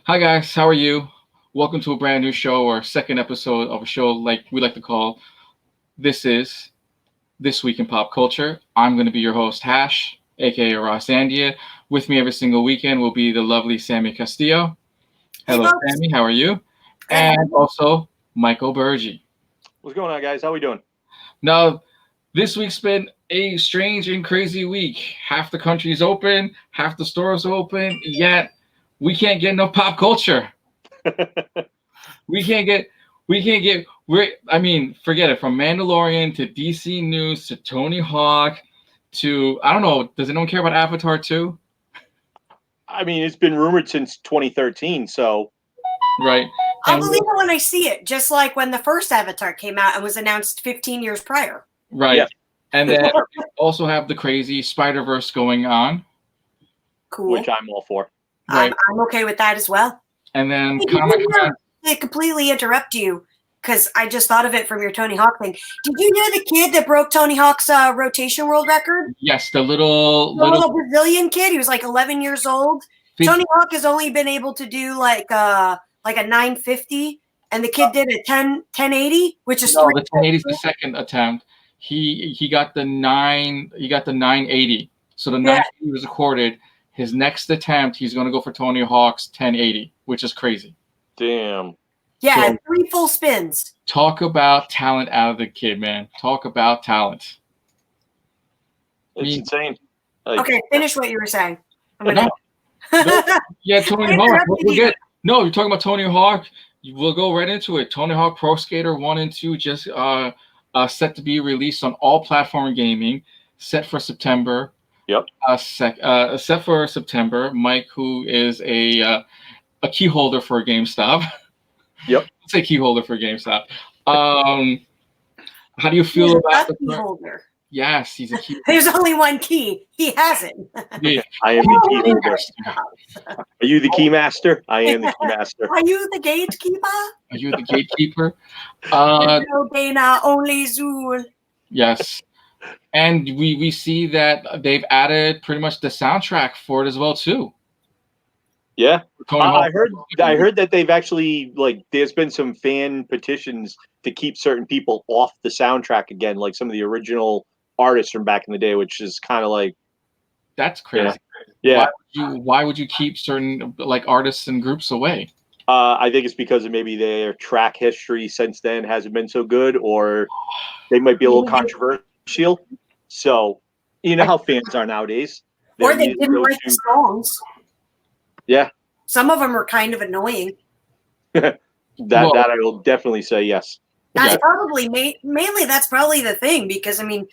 Hi guys, how are you? Welcome to a brand new show or second episode of a show like we like to call This Is This Week in Pop Culture. I'm going to be your host, Hash, aka Arash Zandieh. With me every single weekend will be the lovely Sammy Castillo. Hey, Hello, folks. Sammy, how are you? Good. How are And you? also Michael Bergy. What's going on, guys? How we doing? Now, this week's been a strange and crazy week. Half the country's open, half the stores open, yet we can't get no pop culture. We can't get I mean, forget it. From Mandalorian to DC News to Tony Hawk to I don't know, does anyone care about Avatar 2? I mean, it's been rumored since 2013, so Right. I'll And believe it when I see it, just like when the first Avatar came out and was announced 15 years prior. right. yeah, And then we also have the crazy Spider-Verse going on. Cool. which I'm all for. Right. I'm okay with that as well. And then Hey, Comic Con. I completely interrupt you because I just thought of it from your Tony Hawk thing. Did you hear the kid that broke Tony Hawk's rotation world record? Yes, the The little Brazilian kid. He was like 11 years old. Tony Hawk has only been able to do like a 950, and the kid did a 1080, which is no, the 1080 is the second attempt. He got the 980. So the Yeah. 980 was recorded. His next attempt, he's going to go for Tony Hawk's 1080, which is crazy. Damn. Yeah, So- 3 full spins. Talk about talent out of the kid, man. Talk about talent. It's Me- insane. Like, Okay, finish what you were saying. I'm No, gonna. yeah, Tony I Hawk. interrupted We'll you. get, no, you're talking about Tony Hawk. We'll go right into it. Tony Hawk Pro Skater 1 and 2 just set to be released on all platform gaming, set for September. Yep. Set for September. Mike, who is a key holder for GameStop. Yep. Let's say key holder for GameStop. How do you feel He's about a the key holder. Yes, he's a key. There's only one key. He has it. Yeah. I am the key holder. Are you the key master? I am the key master. Are you the gatekeeper? Are you the gatekeeper? No, Dana, only Zool. Yes. And we see that they've added pretty much the soundtrack for it as well too. Yeah. Tony Hawk. I heard that they've actually there's been some fan petitions to keep certain people off the soundtrack again, like some of the original artists from back in the day, which is kind of like That's crazy. yeah. Why would you keep certain artists and groups away? I think it's because of maybe their track history since then hasn't been so good, or they might be a little controversial. So, you know how fans are nowadays. Or They're they used didn't to go like the to- songs. Yeah, Some of them were kind of annoying. that I will definitely say yes. That's Yeah. probably mainly that's probably the thing, because I mean,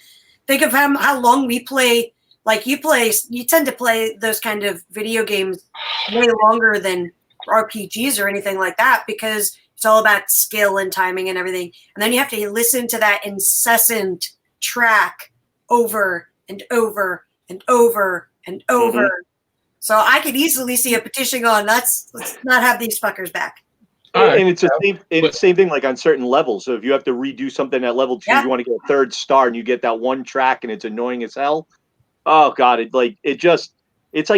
think of how long we play. Like you tend to play those kind of video games way longer than RPGs or anything like that, because it's all about skill and timing and everything. And then you have to listen to that incessant track over and over and over and over. So I could easily see a petition going, let's not have these fuckers back. All right. And it's the same thing like on certain levels. So if you have to redo something at level 2, Yeah. you want to get a 3rd star, and you get that one track, and it's annoying as hell. Oh god, it's like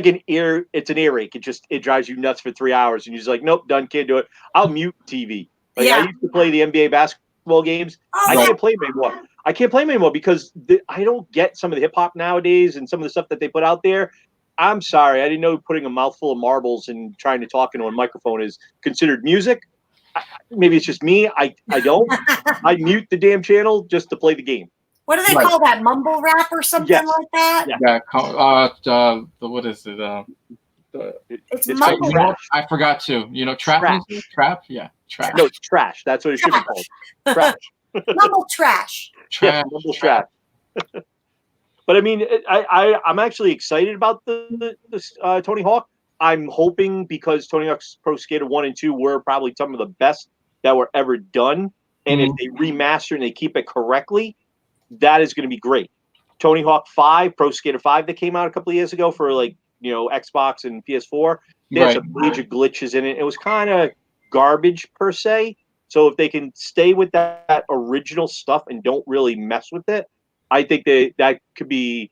an earache. It drives you nuts for 3 hours, and you're just like, nope, done, can't do it. I'll mute TV. Like Yeah. I used to play the NBA basketball games. Oh, I yeah. can't play them anymore. I can't play them anymore because I don't get some of the hip hop nowadays and some of the stuff that they put out there. I'm sorry, I didn't know putting a mouthful of marbles and trying to talk into a microphone is considered music. Maybe it's just me. I don't. I mute the damn channel just to play the game. What do they Right. call that? Mumble rap or something Yes. like that? Yeah. What is it? It's It's mumble called rap. trash. I forgot to. Trap Trash. music? Trap? Yeah, trap. No, it's trash. That's what it should be called. Trash. Mumble trash. Yeah, Trap. mumble trash. But I mean, I'm actually excited about the Tony Hawk. I'm hoping because Tony Hawk's Pro Skater 1 and 2 were probably some of the best that were ever done. And if they remaster and they keep it correctly, that is going to be great. Tony Hawk 5, Pro Skater 5 that came out a couple of years ago for Xbox and PS4, there's some major glitches in it. It was kind of garbage per se. So if they can stay with that original stuff and don't really mess with it, I think that could be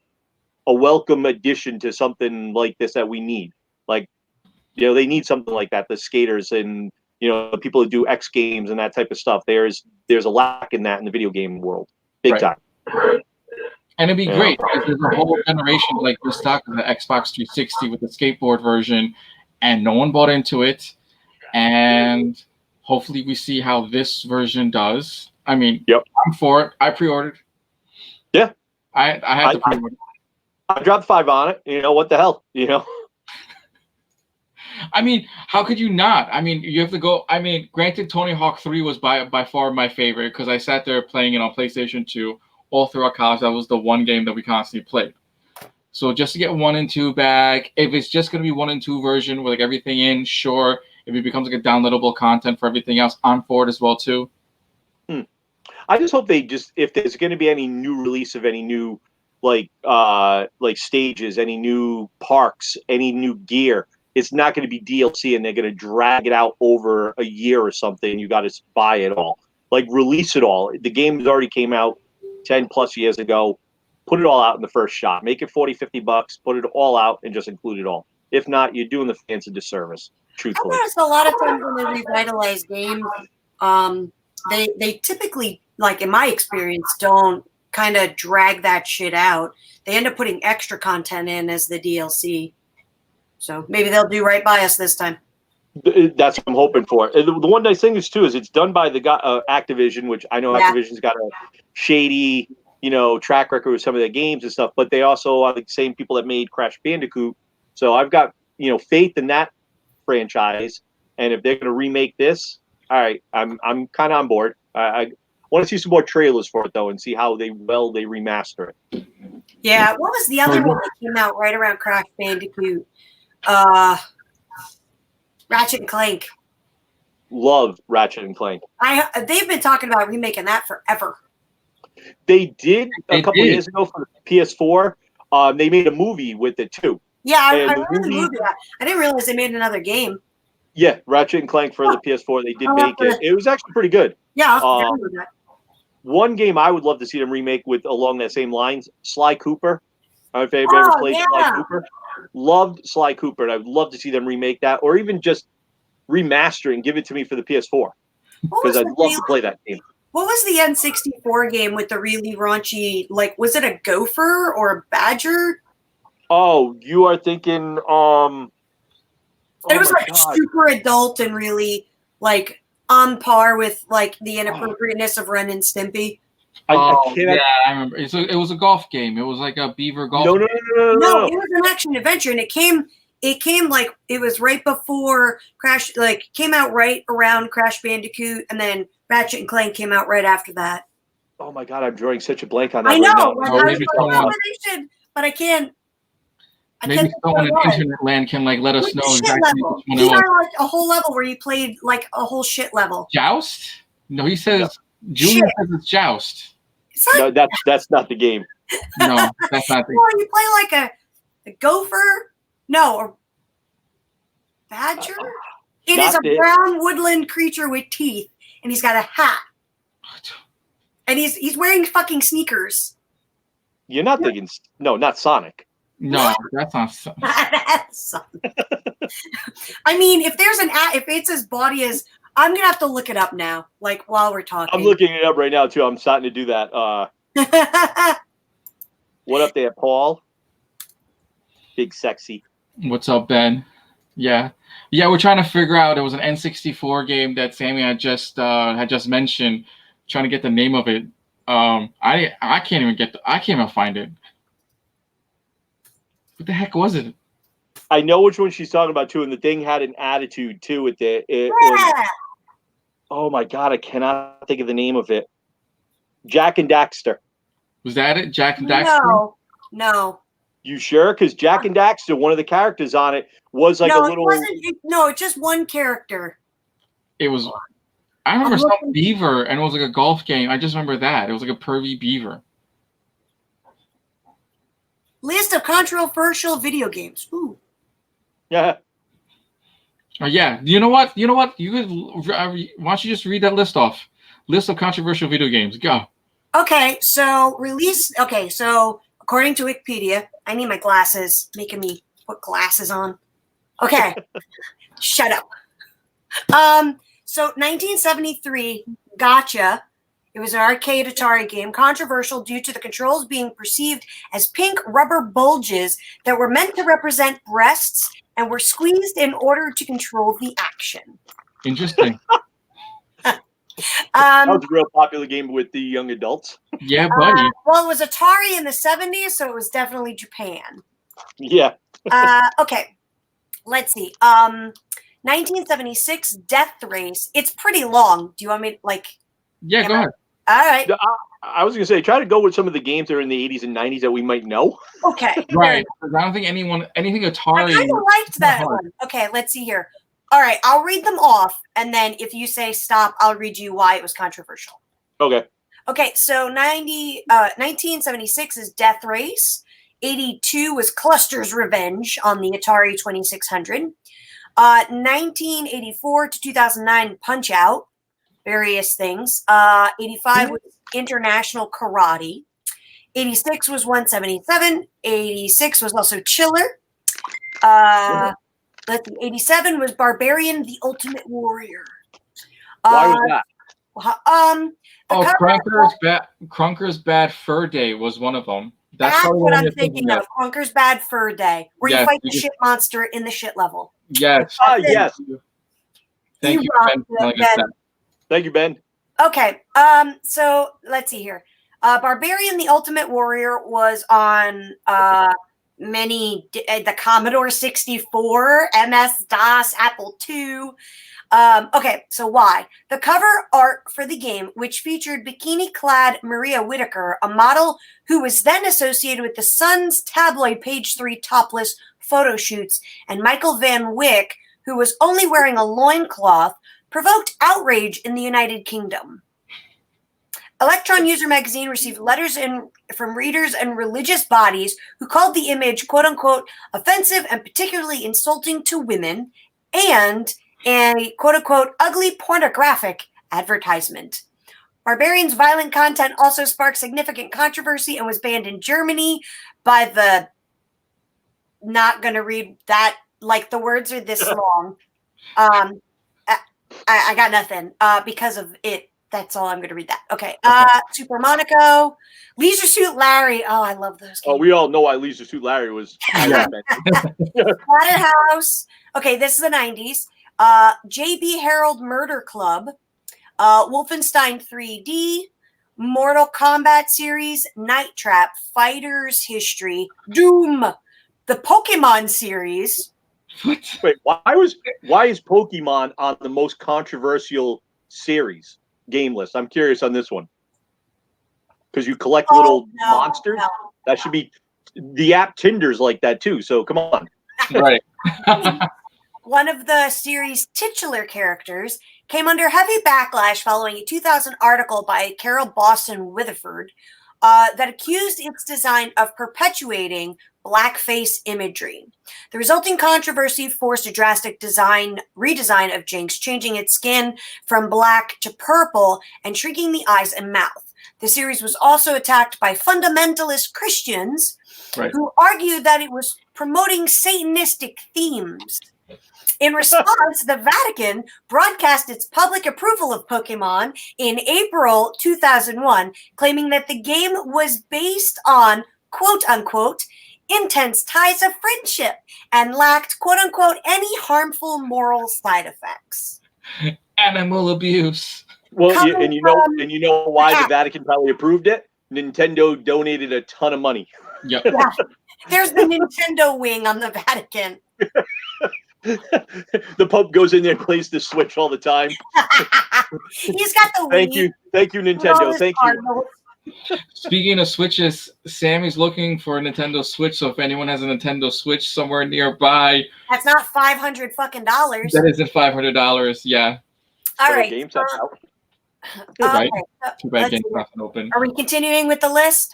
a welcome addition to something like this that we need. Like, They need something like that. The skaters and the people who do X Games and that type of stuff. There's a lack in that in the video game world, big time. And it'd be great because there's a whole generation like we're stuck with the Xbox 360 with the skateboard version, and no one bought into it. And hopefully we see how this version does. I mean, I'm for it. I pre-ordered. Yeah, I had to pre-order. I dropped $5 on it. What the hell? I mean, how could you not? I mean, you have to go. I mean, granted, Tony Hawk 3 was by far my favorite because I sat there playing it on PlayStation 2 all throughout college. That was the one game that we constantly played. So just to get 1 and 2 back, if it's just going to be 1 and 2 version with like everything in, sure. If it becomes like a downloadable content for everything else, I'm for it as well too. I just hope if there's going to be any new release of any new like stages, any new parks, any new gear, it's not going to be DLC and they're going to drag it out over a year or something. You got to buy it all. Like release it all. The game already came out 10 plus years ago. Put it all out in the first shot. Make it $40-$50. Put it all out and just include it all. If not, you're doing the fans a disservice. Truthfully, I noticed a lot of times when they revitalize games, they typically, like in my experience, don't kind of drag that shit out. They end up putting extra content in as the DLC. So maybe they'll do right by us this time. That's what I'm hoping for. The one nice thing is too is it's done by the guy Activision, which I know Activision's got a shady, track record with some of their games and stuff. But they also are the same people that made Crash Bandicoot. So I've got faith in that franchise. And if they're going to remake this, all right, I'm kind of on board. I want to see some more trailers for it though, and see how they remaster it. Yeah, what was the other one that came out right around Crash Bandicoot? Ratchet and Clank. Love Ratchet and Clank. They've been talking about remaking that forever. They did a couple years ago for the PS4. They made a movie with it too. Yeah, I remember the movie. I didn't realize they made another game. Yeah, Ratchet and Clank for the PS4. They did make it. It was actually pretty good. Yeah, one game I would love to see them remake with along that same lines, Sly Cooper. I don't know if anybody ever played Sly Cooper. Loved Sly Cooper, and I would love to see them remake that, or even just remaster it and give it to me for the PS4 because I'd love to play that game. What was the N64 game with the really raunchy? Like, was it a gopher or a badger? Oh, you are thinking. It was like super adult and really like on par with like the inappropriateness of Ren and Stimpy. I remember. It was a golf game. It was like a beaver golf. No, it was an action adventure, and it came like it was right before Crash. Like came out right around Crash Bandicoot, and then Ratchet and Clank came out right after that. Oh my god, I'm drawing such a blank on that. I know, but I can't. Maybe someone in internet land can like let us know exactly which one it was. Like a whole level where you played like a whole shit level. Joust? No, he says Junior says it's Joust. No, that's not the game. No, that's not the game. Well, you play like a gopher? No, a badger? It is a brown woodland creature with teeth, and he's got a hat. And he's wearing fucking sneakers. You're not thinking not Sonic. No, that's not Sonic. That's Sonic. I mean, if it's as body as I'm gonna have to look it up now, like while we're talking. I'm looking it up right now too. I'm starting to do that. What up there, Paul? Big sexy. What's up, Ben? Yeah, we're trying to figure out. It was an N64 game that Sammy had just mentioned. Trying to get the name of it. I can't even find it. What the heck was it? I know which one she's talking about too, and the thing had an attitude too with it. Oh my god, I cannot think of the name of it. Jack and Daxter. Was that it? Jack and Daxter? No. You sure? Because Jack and Daxter, one of the characters on it was like a little. It's just one character. It was. I remember some beaver, and it was like a golf game. I just remember that. It was like a pervy beaver. List of controversial video games. Ooh. Yeah. Yeah. You know what? You could. Why don't you just read that list off? List of controversial video games. Go. Okay. So according to Wikipedia, I need my glasses. Making me put glasses on. Okay. Shut up. So 1973, Gotcha. It was an arcade Atari game, controversial due to the controls being perceived as pink rubber bulges that were meant to represent breasts and were squeezed in order to control the action. Interesting. That was a real popular game with the young adults. Yeah, buddy. Well, it was Atari in the 70s, so it was definitely Japan. Yeah. Okay. Let's see. 1976, Death Race. It's pretty long. Do you want me Yeah, go ahead. All right. I was going to say, try to go with some of the games that are in the 80s and 90s that we might know. Okay. Right. I don't think anything Atari. I kind of liked that one. Okay, let's see here. All right, I'll read them off, and then if you say stop, I'll read you why it was controversial. Okay. Okay, so 1976 is Death Race. 82 was Cluster's Revenge on the Atari 2600. 1984 to 2009, Punch Out. Various things. 85 was International Karate. 86 was 177. 86 was also Chiller. Let's see, 87 was Barbarian, the Ultimate Warrior. Why was that? Crunker's Bad Fur Day was one of them. That's what I'm thinking of. Crunker's Bad Fur Day, where you fight the shit monster in the shit level. Yes. Yes. Thank you, Ben. Thank you, Ben. Okay. So let's see here. Barbarian, the Ultimate Warrior was on the Commodore 64, MS-DOS, Apple II. Okay, so why? The cover art for the game, which featured bikini-clad Maria Whittaker, a model who was then associated with the Sun's tabloid page 3 topless photo shoots, and Michael Van Wyck, who was only wearing a loincloth, provoked outrage in the United Kingdom. Electron User Magazine received letters from readers and religious bodies who called the image, quote-unquote, offensive and particularly insulting to women, and a quote-unquote ugly pornographic advertisement. Barbarian's violent content also sparked significant controversy and was banned in Germany by the... Not going to read that, like the words are this long. I got nothing because of it. That's all I'm going to read that. Okay. Super Monaco, Leisure Suit Larry. Oh, I love those games. Oh, we all know why Leisure Suit Larry was. Splatterhouse. Okay, this is the 90s. JB Harold Murder Club, Wolfenstein 3D, Mortal Kombat series, Night Trap, Fighters History, Doom, the Pokemon series. What? Wait, why is Pokemon on the most controversial series game list? I'm curious on this one. Because you collect little monsters. No. That should be the app Tinder's like that too. So come on. Right. One of the series' titular characters came under heavy backlash following a 2000 article by Carol Boston Witherford that accused its design of perpetuating blackface imagery. The resulting controversy forced a drastic redesign of Jinx, changing its skin from black to purple and shrinking the eyes and mouth. The series was also attacked by fundamentalist Christians who argued that it was promoting Satanistic themes. In response, the Vatican broadcast its public approval of Pokemon in April 2001, claiming that the game was based on, quote-unquote, intense ties of friendship and lacked, quote-unquote, any harmful moral side effects. Animal abuse. Well, and you know why the Vatican probably approved it? Nintendo donated a ton of money. Yep. Yeah. There's the Nintendo wing on the Vatican. The Pope goes in there and plays the Switch all the time. He's got the Wii. Thank you, Nintendo. Thank you. Speaking of Switches, Sammy's looking for a Nintendo Switch. So if anyone has a Nintendo Switch somewhere nearby, that's not $500 fucking dollars. That isn't $500. Yeah. All right. Right. Too bad GameStop's open. Are we continuing with the list?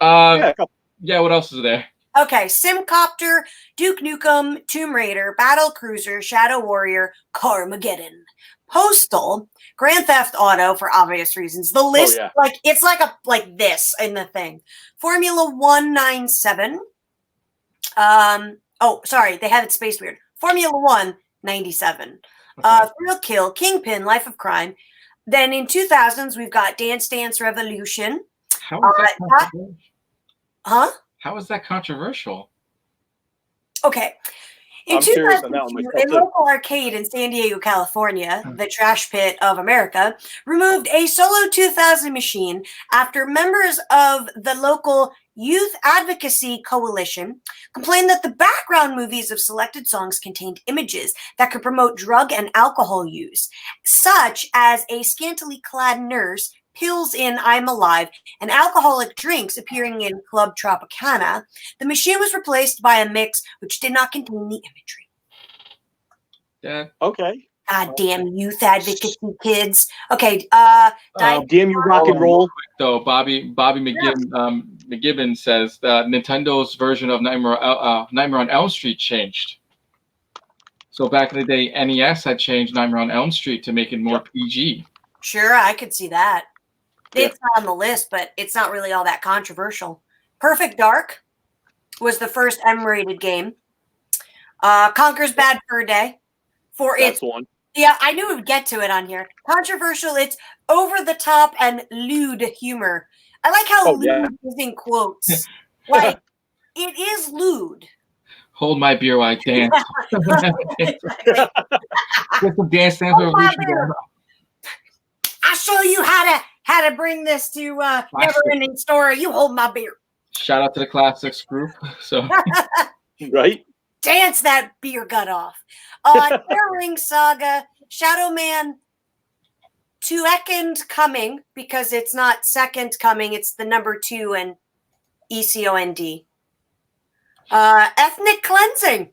Yeah. What else is there? Okay, Simcopter, Duke Nukem, Tomb Raider, Battle Cruiser, Shadow Warrior, Carmageddon, Postal, Grand Theft Auto for obvious reasons. The list, it's like this in the thing. Formula 197. Sorry, they have it spaced weird. Formula One, 97. Thrill Kill, Kingpin, Life of Crime. Then in 2000s, we've got Dance Dance Revolution. How is that controversial? Huh? How is that controversial? Okay. In I'm curious on 2002, that one myself, a too. local arcade in San Diego, California, the trash pit of America, removed a Solo 2000 machine after members of the local Youth Advocacy Coalition complained that the background movies of selected songs contained images that could promote drug and alcohol use, such as a scantily clad nurse, pills in I'm Alive, and alcoholic drinks appearing in Club Tropicana. The machine was replaced by a mix which did not contain the imagery. Yeah. Okay. God damn youth advocacy kids. Okay, Damn you, rock and roll. Though Bobby McGibbon says that Nintendo's version of Nightmare on Elm Street changed. So back in the day, NES had changed Nightmare on Elm Street to make it more PG. Sure, I could see that. Yeah. It's not on the list, but it's not really all that controversial. Perfect Dark was the first M-rated game. Conker's Bad Fur Day for That's its the one. yeah, I knew we would get to it on here. Controversial, it's over the top and lewd humor. I like how lewd is in quotes. Like, it is lewd. Hold my beer while I dance. Get some Dance Dance Revolution. I'll show you how to bring this to Never Ending Story. You hold my beer. Shout out to the Classics group. So Right? Dance that beer gut off. Terror Ring Saga, Shadow Man, Second Coming, because it's not Second Coming, it's the number 2 and ECOND. Ethnic Cleansing.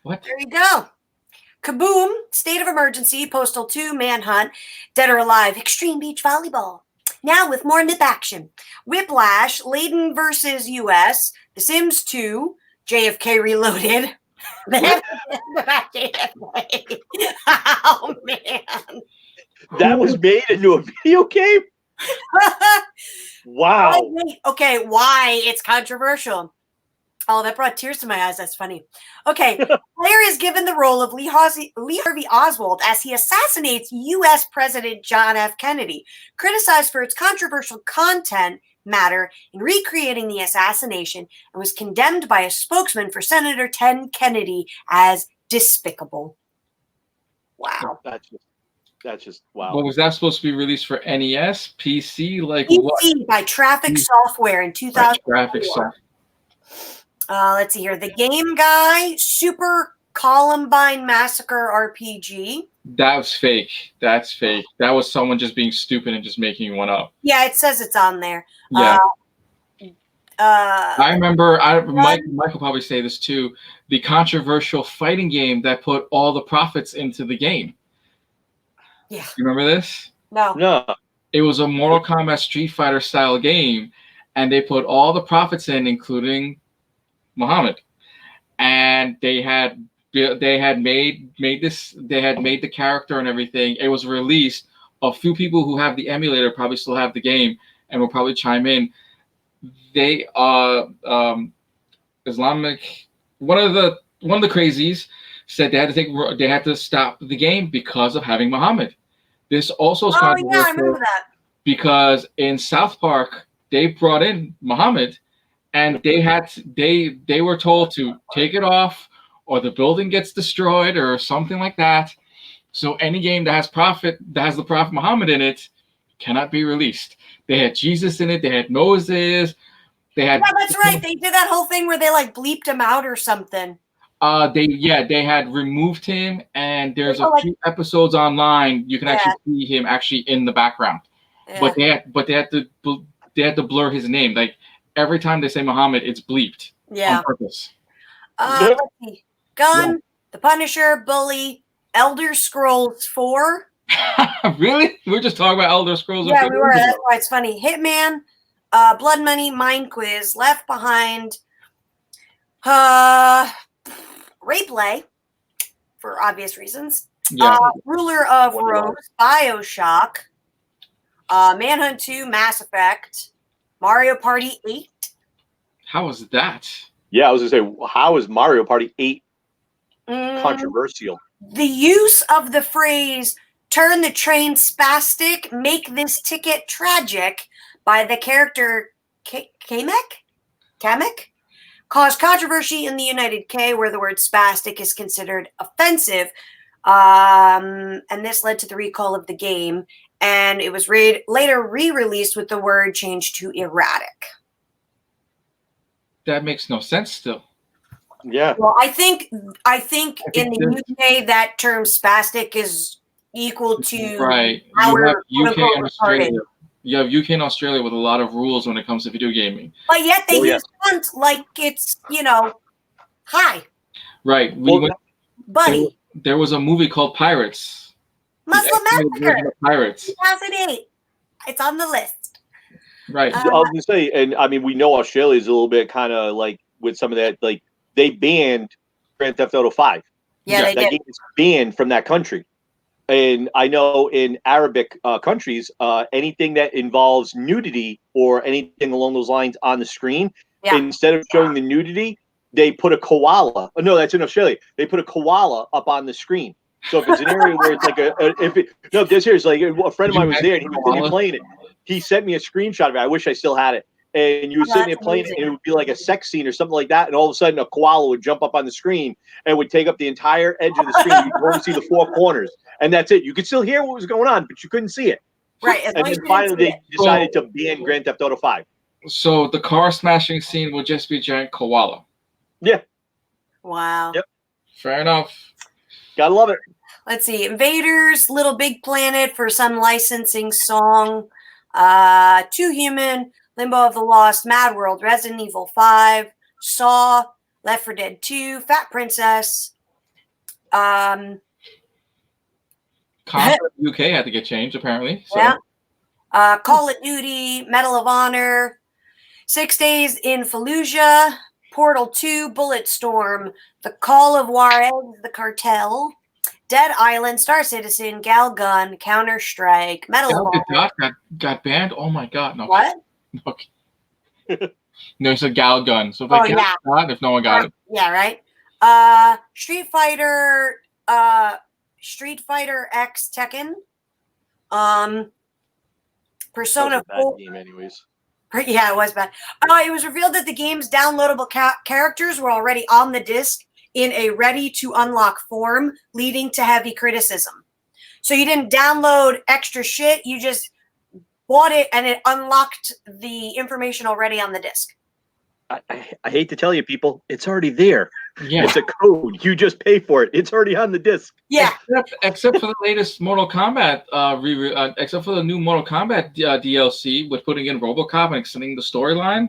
what? There you go. Kaboom, State of Emergency, Postal 2, Manhunt, Dead or Alive, Extreme Beach Volleyball. Now with more nip action. Whiplash, Layden versus US, The Sims 2, JFK Reloaded. Oh, man. That was made into a video game? Wow. Okay, why it's controversial. Oh, that brought tears to my eyes. That's funny. Okay, player is given the role of Lee Harvey Oswald as he assassinates U.S. President John F. Kennedy, criticized for its controversial content matter in recreating the assassination, and was condemned by a spokesman for Senator Ted Kennedy as despicable. Wow. That's just wow. What was that supposed to be released for NES, PC? Like PC what? by Traffic Software in 2000. Graphic stuff. Let's see here. The Game Guy, Super Columbine Massacre RPG. That was fake. That's fake. That was someone just being stupid and just making one up. Yeah, it says it's on there. Yeah. I remember. Mike will probably say this too. The controversial fighting game that put all the profits into the game. Yeah. You remember this? No. It was a Mortal Kombat Street Fighter style game, and they put all the profits in, including Muhammad. And they had made the character and everything. It was released. A few people who have the emulator probably still have the game and will probably chime in. They Islamic one of the crazies said they had to stop the game because of having Muhammad. This also is controversial. Yeah, I remember that. Because in South Park they brought in Muhammad, and they were told to take it off or the building gets destroyed or something like that. So any game that has the Prophet Muhammad in it cannot be released. They had Jesus in it. They had Moses. Yeah, that's right. They did that whole thing where they like bleeped him out or something. They had removed him, and there's a few episodes online you can actually see him actually in the background. Yeah. But they had to blur his name. Like every time they say Muhammad, it's bleeped on purpose. Let's see. Gun, The Punisher, Bully, Elder Scrolls 4. Really? We're just talking about Elder Scrolls. Yeah, we were. That's why it's funny. Hitman, Blood Money, Mind Quiz, Left Behind, Replay, for obvious reasons. Yeah. Ruler of Rose, BioShock, Manhunt 2, Mass Effect, Mario Party 8. How was that? Yeah, I was gonna say, how is Mario Party 8? controversial. The use of the phrase "turn the train spastic, make this ticket tragic" by the character Kamek caused controversy in the United K, where the word spastic is considered offensive. And this led to the recall of the game. And it was later re-released with the word changed to erratic. That makes no sense still. Yeah. Well, I think in the UK that term spastic is equal to right. our You have UK and Australia. retarded. You have UK and Australia with a lot of rules when it comes to video gaming. But yet they Oh, yeah. use cunt like it's, hi, Right. buddy. There was a movie called Pirates. Muslim Massacre, Pirates. 2008. It's on the list. Right. I was gonna say, and I mean, we know Australia's a little bit kind of like with some of that, like they banned Grand Theft Auto 5. Yeah, they That did. game is banned from that country. And I know in Arabic countries, anything that involves nudity or anything along those lines on the screen, Yeah. instead of showing the nudity, they put a koala. Oh, no, that's in Australia. They put a koala up on the screen. So if it's an area where it's like this here is like a friend of mine was there and he was sitting playing it. He sent me a screenshot of it. I wish I still had it. And you were sitting there playing it, and it would be like a sex scene or something like that. And all of a sudden, a koala would jump up on the screen and would take up the entire edge of the screen. You could only see the four corners, and that's it. You could still hear what was going on, but you couldn't see it. Right. And then finally, they decided to ban Grand Theft Auto 5. So the car smashing scene will just be a giant koala. Yeah. Wow. Yep. Fair enough. Gotta love it. Let's see. Invaders, Little Big Planet for some licensing song. Too Human, Limbo of the Lost, Mad World, Resident Evil 5, Saw, Left 4 Dead 2, Fat Princess. Conquer UK had to get changed apparently. So. Yeah. Call of Duty, Medal of Honor, 6 Days in Fallujah, Portal 2, Bulletstorm, The Call of Juarez, The Cartel, Dead Island, Star Citizen, Galgun, Counter-Strike, Medal of Honor. Got banned? Oh my god. No. What? Okay. No, it's a Gal gun. So if no one got it. Yeah, right. Street Fighter X Tekken. Persona 4. Game anyways. Yeah, it was bad. It was revealed that the game's downloadable characters were already on the disc in a ready-to-unlock form, leading to heavy criticism. So you didn't download extra shit. You just bought it, and it unlocked the information already on the disc. I hate to tell you, people, it's already there. Yeah. It's a code. You just pay for it. It's already on the disc. Yeah. Except for the latest Mortal Kombat except for the new Mortal Kombat DLC with putting in RoboCop and extending the storyline.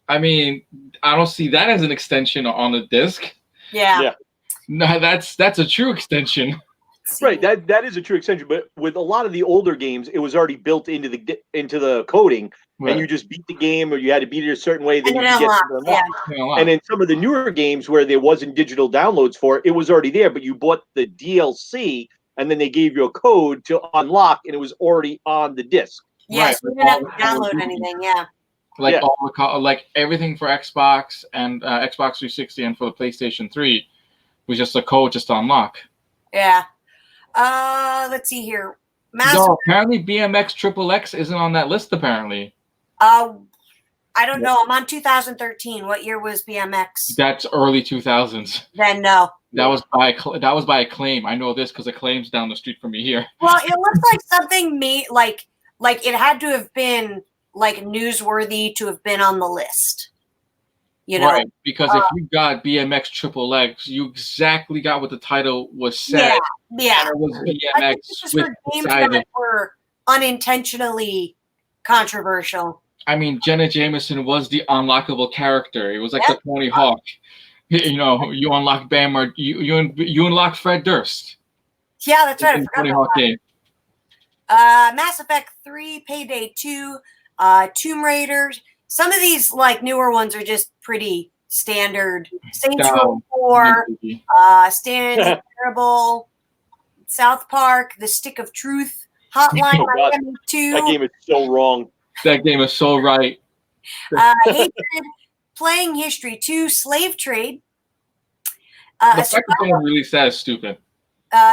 I mean, I don't see that as an extension on the disc. Yeah. No, that's a true extension. Right, that is a true extension, but with a lot of the older games, it was already built into the coding, Right. and you just beat the game, or you had to beat it a certain way, then And you then could get unlock, to the unlock. And in some of the newer games where there wasn't digital downloads for it, it was already there, but you bought the DLC, and then they gave you a code to unlock, and it was already on the disc. Yes, you didn't have to download anything. Yeah. Like everything for Xbox and Xbox 360 and for the PlayStation 3 was just a code just to unlock. Yeah. Let's see here. No, apparently BMX XXX isn't on that list. Apparently. I don't know. I'm on 2013. What year was BMX? That's early 2000s. Then no. That was by Acclaim. I know this because Acclaim's down the street from me here. Well, it looks like something like it had to have been like newsworthy to have been on the list. You know, right? Because if you got BMX XXX, you exactly got what the title was said. Yeah. It was BMX with games that were unintentionally controversial. I mean, Jenna Jameson was the unlockable character. It was like the Tony Hawk. You know, you unlock Bam, you unlock Fred Durst. Yeah, that's right. I forgot Tony Hawk game. Mass Effect 3, Payday 2, Tomb Raiders. Some of these like newer ones are just pretty standard. Saints Row 4, Stand Terrible, South Park, The Stick of Truth, Hotline Miami 2. That game is so wrong. That game is so right. Hatred, Playing History 2, Slave Trade, The fact that someone released that is stupid.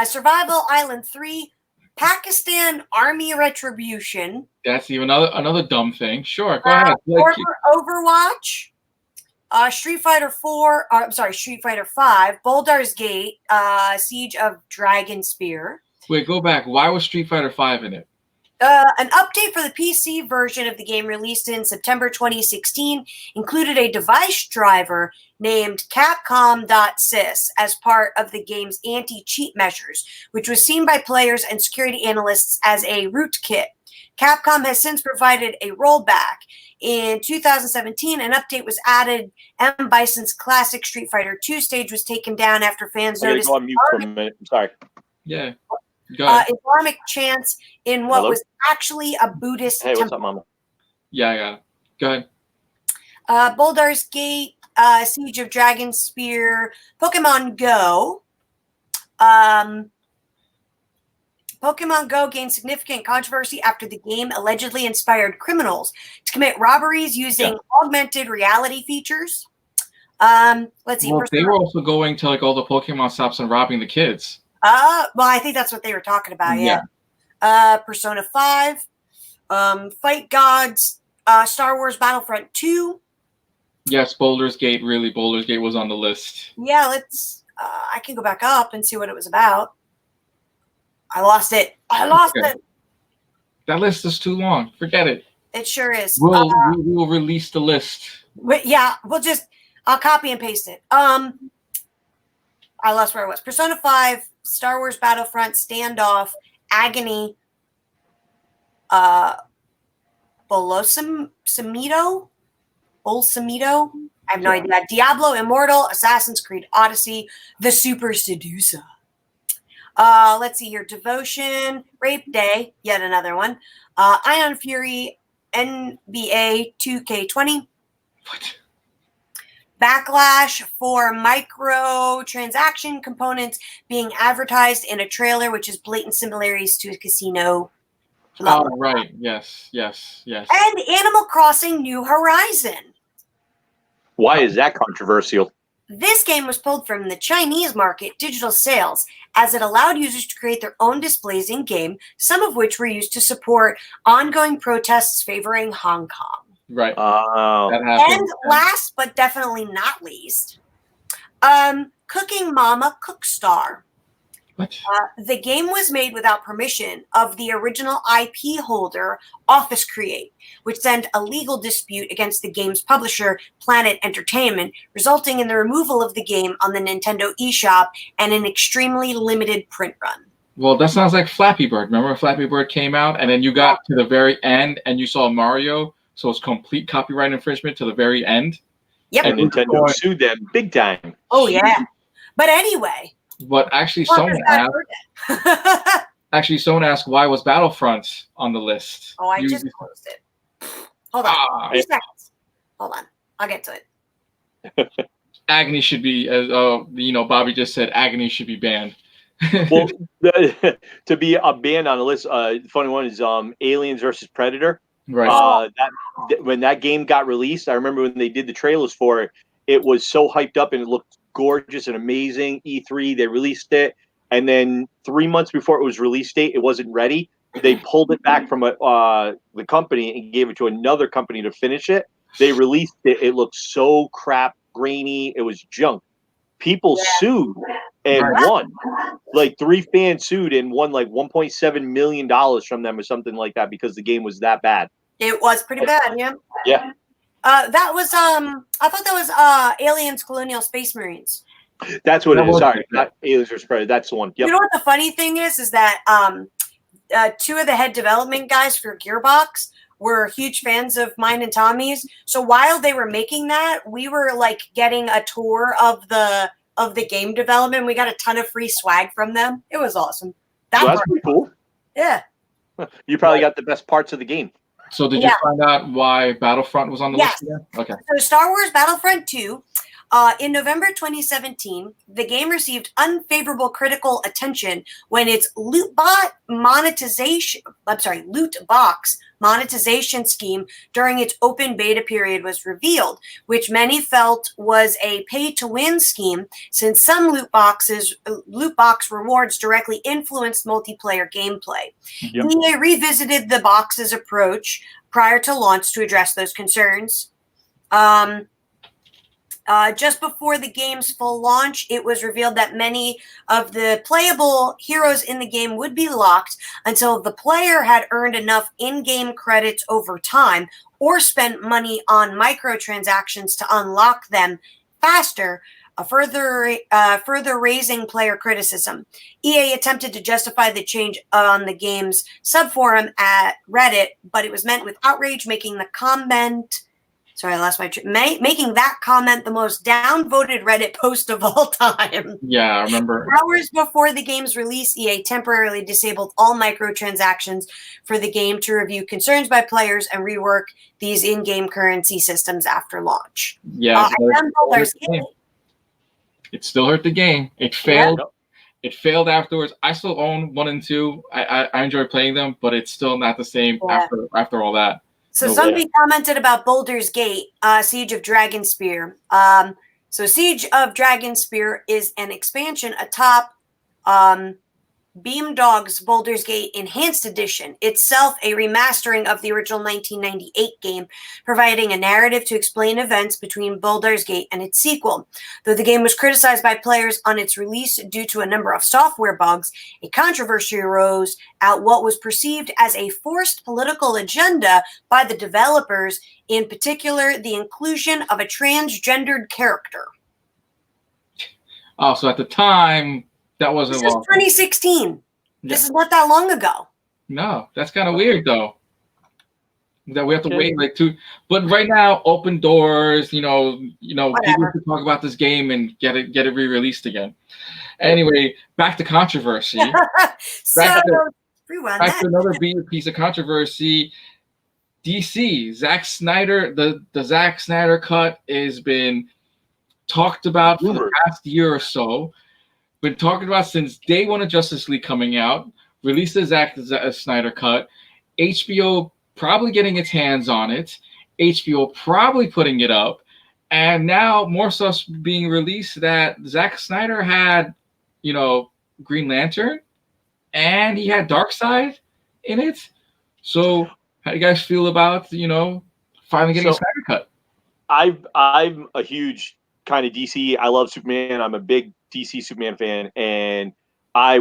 Survival Island 3, Pakistan Army Retribution. That's even another dumb thing. Sure, go ahead. Overwatch. Street Fighter 5, Baldur's Gate, Siege of Dragon Spear. Wait, go back. Why was Street Fighter 5 in it? An update for the PC version of the game released in September 2016 included a device driver named Capcom.sys as part of the game's anti-cheat measures, which was seen by players and security analysts as a rootkit. Capcom has since provided a rollback. In 2017, an update was added. M. Bison's classic Street Fighter 2 stage was taken down after fans noticed. Go on mute for a minute. I'm sorry. Yeah. Go ahead. Islamic chants in what was actually a Buddhist temple. What's up, Mama? Yeah, I got it. Go ahead. Baldur's Gate, Siege of Dragon Spear, Pokemon Go. Pokemon Go gained significant controversy after the game allegedly inspired criminals to commit robberies using augmented reality features. Let's see. Well, they were also going to like all the Pokemon shops and robbing the kids. Well, I think that's what they were talking about. Yeah. Persona 5, Fight Gods, Star Wars Battlefront 2. Yes, Baldur's Gate. Really, Baldur's Gate was on the list. Yeah, let's. I can go back up and see what it was about. I lost it. It. That list is too long. Forget it. It sure is. We will release the list. I'll copy and paste it. I lost where it was. Persona 5, Star Wars Battlefront, Standoff, Agony, Bolsomito? I have no idea. Diablo Immortal, Assassin's Creed Odyssey, The Super Seducer. Let's see here. Devotion, Rape Day, yet another one. Ion Fury, NBA 2K20. What? Backlash for microtransaction components being advertised in a trailer, which is blatant similarities to a casino. Oh, right. Yes. And Animal Crossing New Horizon. Why is that controversial? This game was pulled from the Chinese market digital sales as it allowed users to create their own displays in-game, some of which were used to support ongoing protests favoring Hong Kong. Right. That and last but definitely not least, Cooking Mama Cookstar. What? The game was made without permission of the original IP holder, Office Create, which sent a legal dispute against the game's publisher, Planet Entertainment, resulting in the removal of the game on the Nintendo eShop and an extremely limited print run. Well, that sounds like Flappy Bird. Remember when Flappy Bird came out and then you got to the very end and you saw Mario? So it's complete copyright infringement to the very end. Yep. And Nintendo sued them big time. Oh, yeah. But anyway. But actually, someone asked why was Battlefront on the list? Oh, I just closed it. Hold on. 2 seconds. Hold on. I'll get to it. Agony should be, as Bobby just said, Agony should be banned. Well, to be a banned on the list, funny one is Aliens versus Predator. Right. When that game got released, I remember when they did the trailers for it, it was so hyped up and it looked gorgeous and amazing. E3, they released it, and then 3 months before it was release date, it wasn't ready. They pulled it back from the company and gave it to another company to finish it. They released it. It looked so crap, grainy. It was junk. People sued and won. Like 3 fans sued and won like $1.7 million from them or something like that because the game was that bad. It was pretty bad, yeah. Yeah. That was I thought that was Aliens Colonial Space Marines. That's what it is. Sorry, not Aliens versus Predator. That's the one. Yep. You know what the funny thing is that 2 of the head development guys for Gearbox were huge fans of mine and Tommy's. So while they were making that, we were like getting a tour of the game development. We got a ton of free swag from them. It was awesome. That's pretty cool. Yeah. You probably got the best parts of the game. So did you find out why Battlefront was on the list again? Okay. So Star Wars Battlefront 2, In November 2017, the game received unfavorable critical attention when its loot box monetization scheme during its open beta period was revealed, which many felt was a pay-to-win scheme since some loot box rewards directly influenced multiplayer gameplay. Yep. EA revisited the box's approach prior to launch to address those concerns. Just before the game's full launch, it was revealed that many of the playable heroes in the game would be locked until the player had earned enough in-game credits over time or spent money on microtransactions to unlock them faster, further raising player criticism. EA attempted to justify the change on the game's subforum at Reddit, but it was met with outrage, making that comment the most downvoted Reddit post of all time. Yeah, I remember. Hours before the game's release, EA temporarily disabled all microtransactions for the game to review concerns by players and rework these in-game currency systems after launch. Yeah, it still hurt the game. It failed. Yeah. It failed afterwards. I still own 1 and 2. I enjoy playing them, but it's still not the same after all that. So somebody commented about Baldur's Gate, Siege of Dragonspear. So Siege of Dragonspear is an expansion atop Beamdog's Baldur's Gate Enhanced Edition, itself a remastering of the original 1998 game, providing a narrative to explain events between Baldur's Gate and its sequel. Though the game was criticized by players on its release due to a number of software bugs, a controversy arose at what was perceived as a forced political agenda by the developers, in particular the inclusion of a transgendered character. Oh, so at the time, that wasn't long. This is 2016. Yeah. This is not that long ago. No, that's kind of weird, though. That we have to wait like 2. But right now, open doors. People can talk about this game and get it re-released again. Anyway, back to controversy. back to another piece of controversy. DC, Zack Snyder, the Zack Snyder cut has been talked about for the past year or so. Been talking about since day one of Justice League coming out, released the Zack Snyder cut, HBO probably getting its hands on it, HBO probably putting it up, and now more stuff's being released that Zack Snyder had, Green Lantern, and he had Darkseid in it. So how do you guys feel about, finally getting a Snyder cut? I'm a huge kind of DC. I love Superman. I'm a big DC Superman fan, and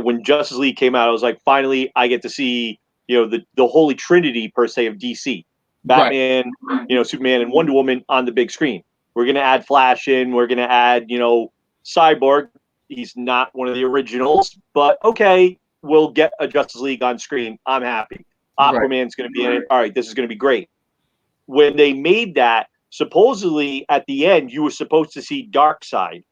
when Justice League came out, I was like, finally, I get to see the holy trinity per se of DC: Batman, Superman, and Wonder Woman on the big screen. We're gonna add Flash in. We're gonna add Cyborg. He's not one of the originals, but okay, we'll get a Justice League on screen. I'm happy. Aquaman's gonna be in it. All right, this is gonna be great. When they made that, supposedly at the end, you were supposed to see Darkseid,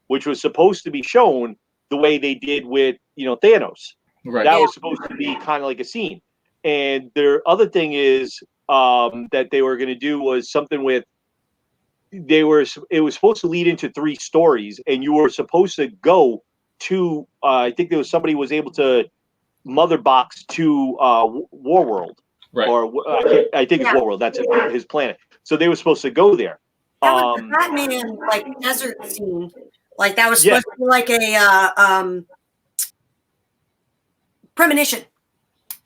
which was supposed to be shown the way they did with, Thanos. Right. That was supposed to be kind of like a scene. And their other thing is that they were going to do was something with it was supposed to lead into 3 stories, and you were supposed to go to I think there was somebody was able to mother box to Warworld. Right. Or I think it's Warworld. That's his planet. So they were supposed to go there. That was the Batman desert scene. That was supposed to be like a premonition.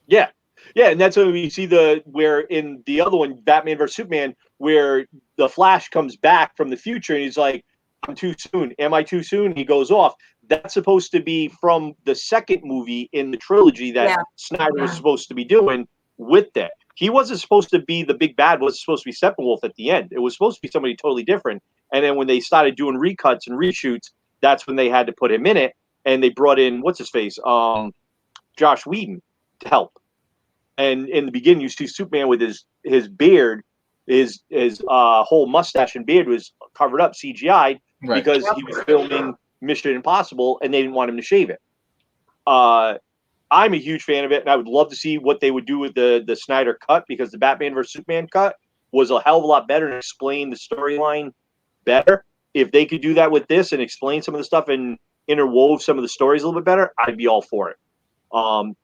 Yeah. Yeah, and that's when we see where in the other one, Batman vs. Superman, where the Flash comes back from the future and he's like, I'm too soon. Am I too soon? He goes off. That's supposed to be from the second movie in the trilogy that Snyder was supposed to be doing with that. He wasn't supposed to be the big bad. It was supposed to be Steppenwolf at the end. It was supposed to be somebody totally different. And then when they started doing recuts and reshoots, that's when they had to put him in it. And they brought in, what's his face? Josh Whedon to help. And in the beginning, you see Superman with his beard, his whole mustache and beard was covered up, CGI'd, because he was filming Mission Impossible and they didn't want him to shave it. I'm a huge fan of it, and I would love to see what they would do with the Snyder cut, because the Batman vs. Superman cut was a hell of a lot better and explained the storyline better. if they could do that with this and explain some of the stuff and interwove some of the stories a little bit better, I'd be all for it.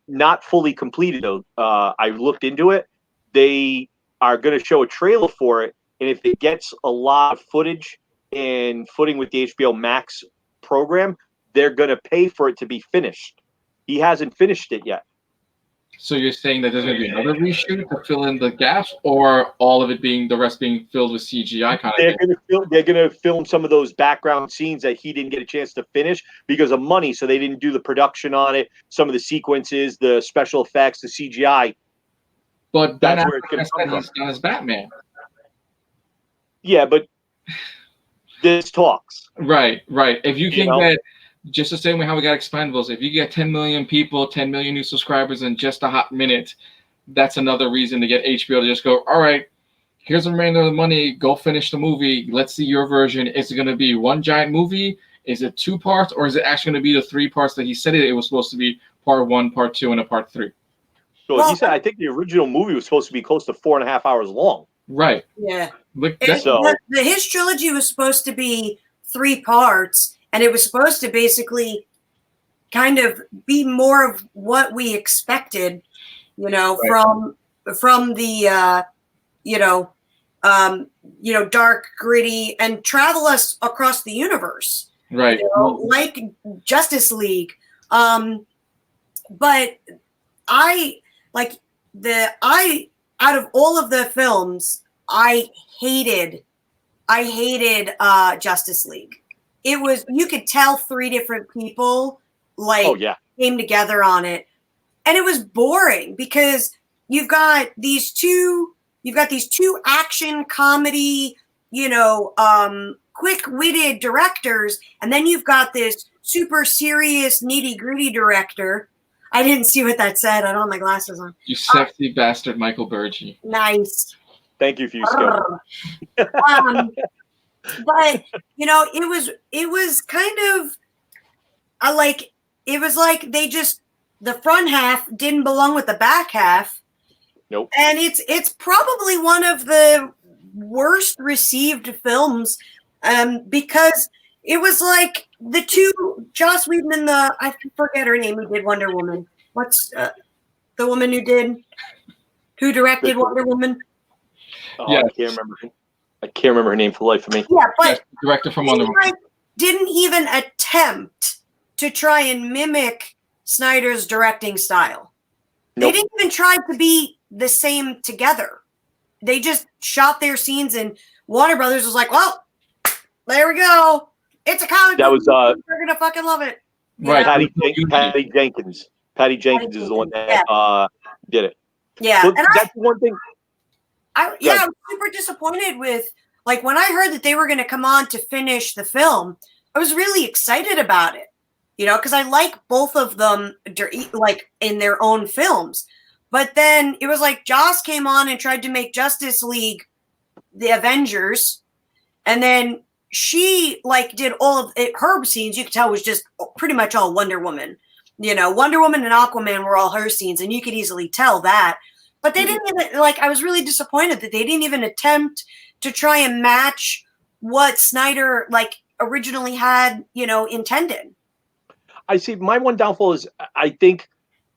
Not fully completed though. I looked into it. They are going to show a trailer for it, and if it gets a lot of footage and footing with the HBO Max program, they're going to pay for it to be finished. He hasn't finished it yet. So you're saying that there's going to be another reshoot to fill in the gaps, or all of it being the rest being filled with CGI kind of thing? They're going to film some of those background scenes that he didn't get a chance to finish because of money. So they didn't do the production on it. Some of the sequences, the special effects, the CGI. But that's where it's going to come from. He's done as Batman. Yeah, but this talks. Right. If you can get just the same way how we got Expendables, if you get 10 million people, 10 million new subscribers in just a hot minute, that's another reason to get HBO to just go, all right, here's the remainder of the money, go finish the movie, let's see your version. Is it going to be one giant movie? Is it 2 parts? Or is it actually going to be the 3 parts that he said it was supposed to be, part 1, part 2, and a part 3? So he said, I think the original movie was supposed to be close to 4.5 hours long. Right. Yeah. His trilogy was supposed to be 3 parts, and it was supposed to basically kind of be more of what we expected, right, from the dark, gritty, and travel us across the universe. Right. Like Justice League. But out of all of the films, I hated Justice League. It was, you could tell 3 different people came together on it, and it was boring because you've got these two action comedy, quick-witted directors, and then you've got this super serious nitty-gritty director. I didn't see what that said. I don't have my glasses on. You sexy bastard, Michael Bergy. Nice. Thank you for your skill. But it was kind of it was like they just, the front half didn't belong with the back half. Nope. And it's probably one of the worst received films, because it was like the two, Joss Whedon and I forget her name, who did Wonder Woman. What's the woman who directed Wonder Woman? Oh, yeah. I can't remember her name for the life of me. Yeah, but director from Wonder Woman didn't even attempt to try and mimic Snyder's directing style. Nope. They didn't even try to be the same together. They just shot their scenes, and Warner Brothers was like, well, there we go. It's a comic book. We're going to fucking love it. Right. Patty Jenkins. Patty Jenkins is the one that did it. Yeah. Well, that's one thing. I was super disappointed with, when I heard that they were going to come on to finish the film, I was really excited about it, because I like both of them, in their own films. But then it was like Joss came on and tried to make Justice League the Avengers, and then she did all of it. Her scenes, you could tell, was just pretty much all Wonder Woman. Wonder Woman and Aquaman were all her scenes, and you could easily tell that. But they didn't even, I was really disappointed that they didn't even attempt to try and match what Snyder, originally had, intended. I see. My one downfall is, I think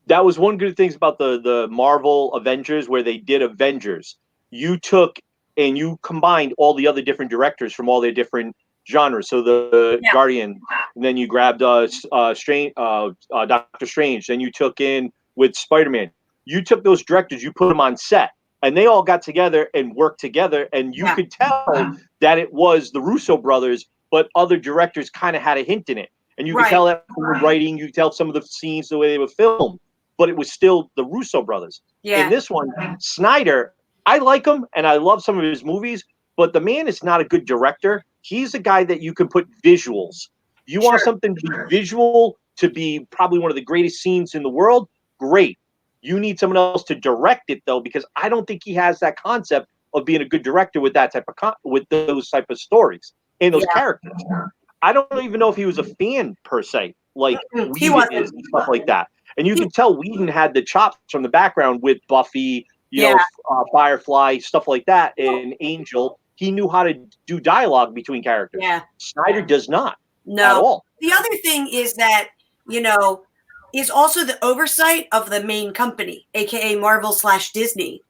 that was one good things about the Marvel Avengers, where they did Avengers. You took and you combined all the other different directors from all their different genres. So the Guardian, and then you grabbed Doctor Strange. Then you took in with Spider-Man. You took those directors, you put them on set, and they all got together and worked together. And you could tell that it was the Russo brothers, but other directors kind of had a hint in it. And you could tell that from the writing, you could tell some of the scenes, the way they were filmed, but it was still the Russo brothers. Yeah. In this one, Snyder, I like him and I love some of his movies, but the man is not a good director. He's a guy that you can put visuals. You want something to be visual, to be probably one of the greatest scenes in the world? Great. You need someone else to direct it, though, because I don't think he has that concept of being a good director with that type of with those type of stories and those characters. I don't even know if he was a fan per se, like Whedon is and stuff like that. And you can tell Whedon had the chops from the background with Buffy, Firefly, stuff like that, and Angel. he knew how to do dialogue between characters. Yeah. Snyder does not No. at all. The other thing is that, is also the oversight of the main company, aka Marvel/Disney.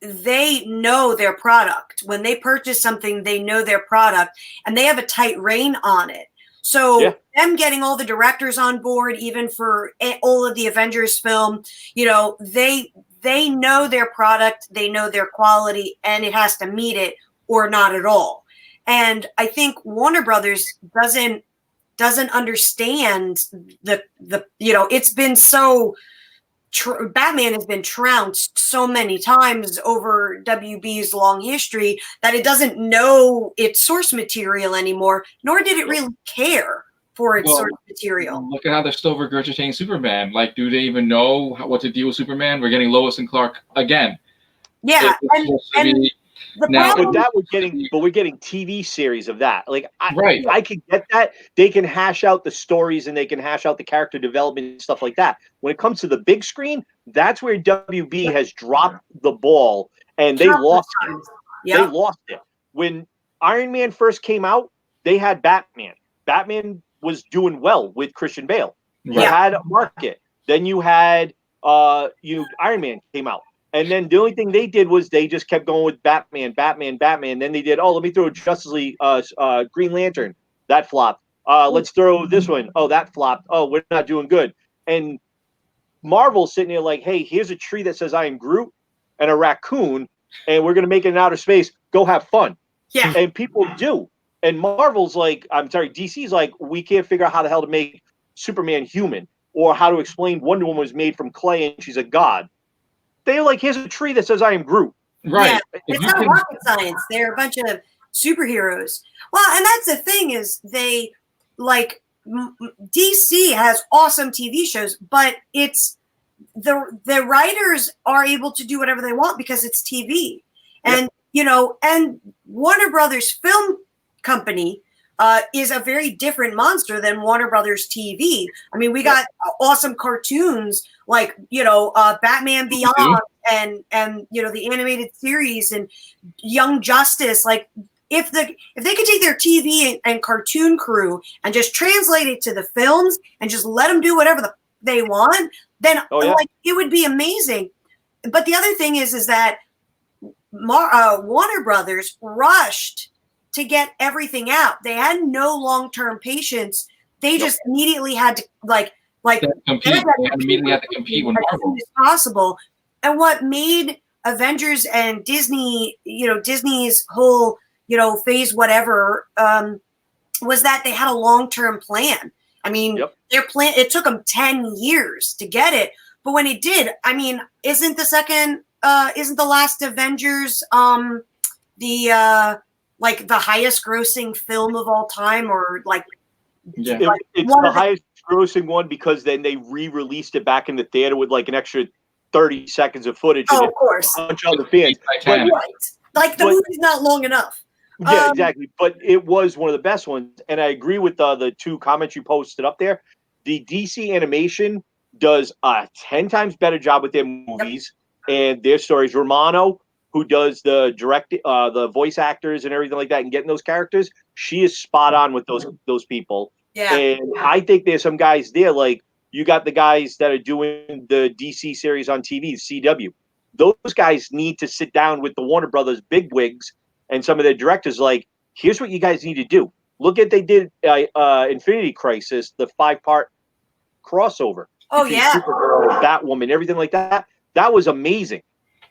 They know their product. When they purchase something, they know their product, and they have a tight rein on it. So them getting all the directors on board, even for all of the Avengers film, they know their product, they know their quality, and it has to meet it or not at all. And I think Warner Brothers doesn't understand the it's been so Batman has been trounced so many times over WB's long history that it doesn't know its source material anymore, nor did it really care for its source material. Look at how they're still regurgitating Superman. Like, do they even know what to deal with Superman? We're getting Lois and Clark again. Yeah, we're getting TV series of that. Like, I could get that. They can hash out the stories and they can hash out the character development and stuff like that. When it comes to the big screen, that's where WB has dropped the ball and they lost it. Yep. They lost it. When Iron Man first came out, they had Batman. Batman was doing well with Christian Bale. You had a market. Then you had Iron Man came out. And then the only thing they did was they just kept going with Batman. Then they did, let me throw Justice League, Green Lantern. That flopped. Let's throw this one. Oh, that flopped. Oh, we're not doing good. And Marvel's sitting there like, hey, here's a tree that says I am Groot and a raccoon, and we're going to make it in outer space. Go have fun. Yeah. And people do. And Marvel's like, DC's like, we can't figure out how the hell to make Superman human or how to explain Wonder Woman was made from clay and she's a god. They're like, here's a tree that says I am Groot. Right. Yeah, it's not rocket science. They're a bunch of superheroes. Well, and that's the thing is they DC has awesome TV shows, but it's the writers are able to do whatever they want because it's TV. And, and Warner Brothers Film Company is a very different monster than Warner Brothers TV. I mean, we got awesome cartoons like, Batman Beyond and the animated series and Young Justice. Like if they could take their TV and cartoon crew and just translate it to the films and just let them do whatever they want, then it would be amazing. But the other thing is that Warner Brothers rushed to get everything out. They had no long-term patience. They just immediately had to immediately had to compete with Marvel as possible. And what made Avengers and Disney, Disney's whole, phase whatever, was that they had a long-term plan. I mean, their plan, it took them 10 years to get it. But when it did, I mean, isn't the last Avengers the highest grossing film of all time, or it's the highest grossing one because then they re-released it back in the theater with an extra 30 seconds of footage. Oh, of course. Bunch of the fans. The movie's not long enough. Yeah, exactly. But it was one of the best ones. And I agree with the two comments you posted up there. The DC animation does a 10 times better job with their movies and their stories. Romano, who does the voice actors and everything like that and getting those characters, she is spot on with those people. Yeah. And I think there's some guys there, like you got the guys that are doing the DC series on TV, CW. Those guys need to sit down with the Warner Brothers bigwigs and some of their directors like, here's what you guys need to do. Look at they did Infinity Crisis, the 5-part crossover. Oh, yeah. Supergirl, Batwoman, everything like that. That was amazing.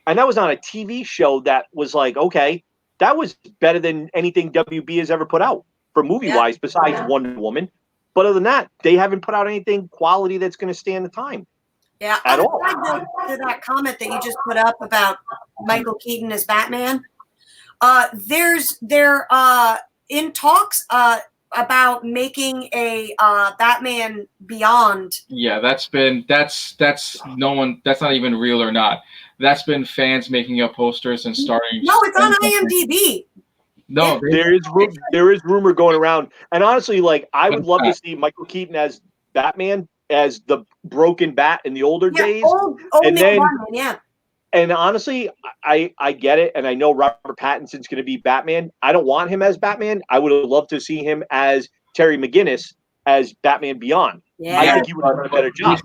And that was on a TV show that was like, okay, that was better than anything WB has ever put out for movie-wise besides Wonder Woman. But other than that, they haven't put out anything quality that's going to stand the time. Yeah. At all. To that comment that you just put up about Michael Keaton as Batman, they're in talks about making a Batman Beyond. Yeah, that's not even real or not. That's been fans making up posters and starting. No, it's on IMDb. No, there is rumor going around, and honestly, I would love to see Michael Keaton as Batman, as the broken Bat in the older days, and then And honestly, I get it, and I know Robert Pattinson's going to be Batman. I don't want him as Batman. I would have loved to see him as Terry McGinnis as Batman Beyond. I Yeah. think he would have done a better job.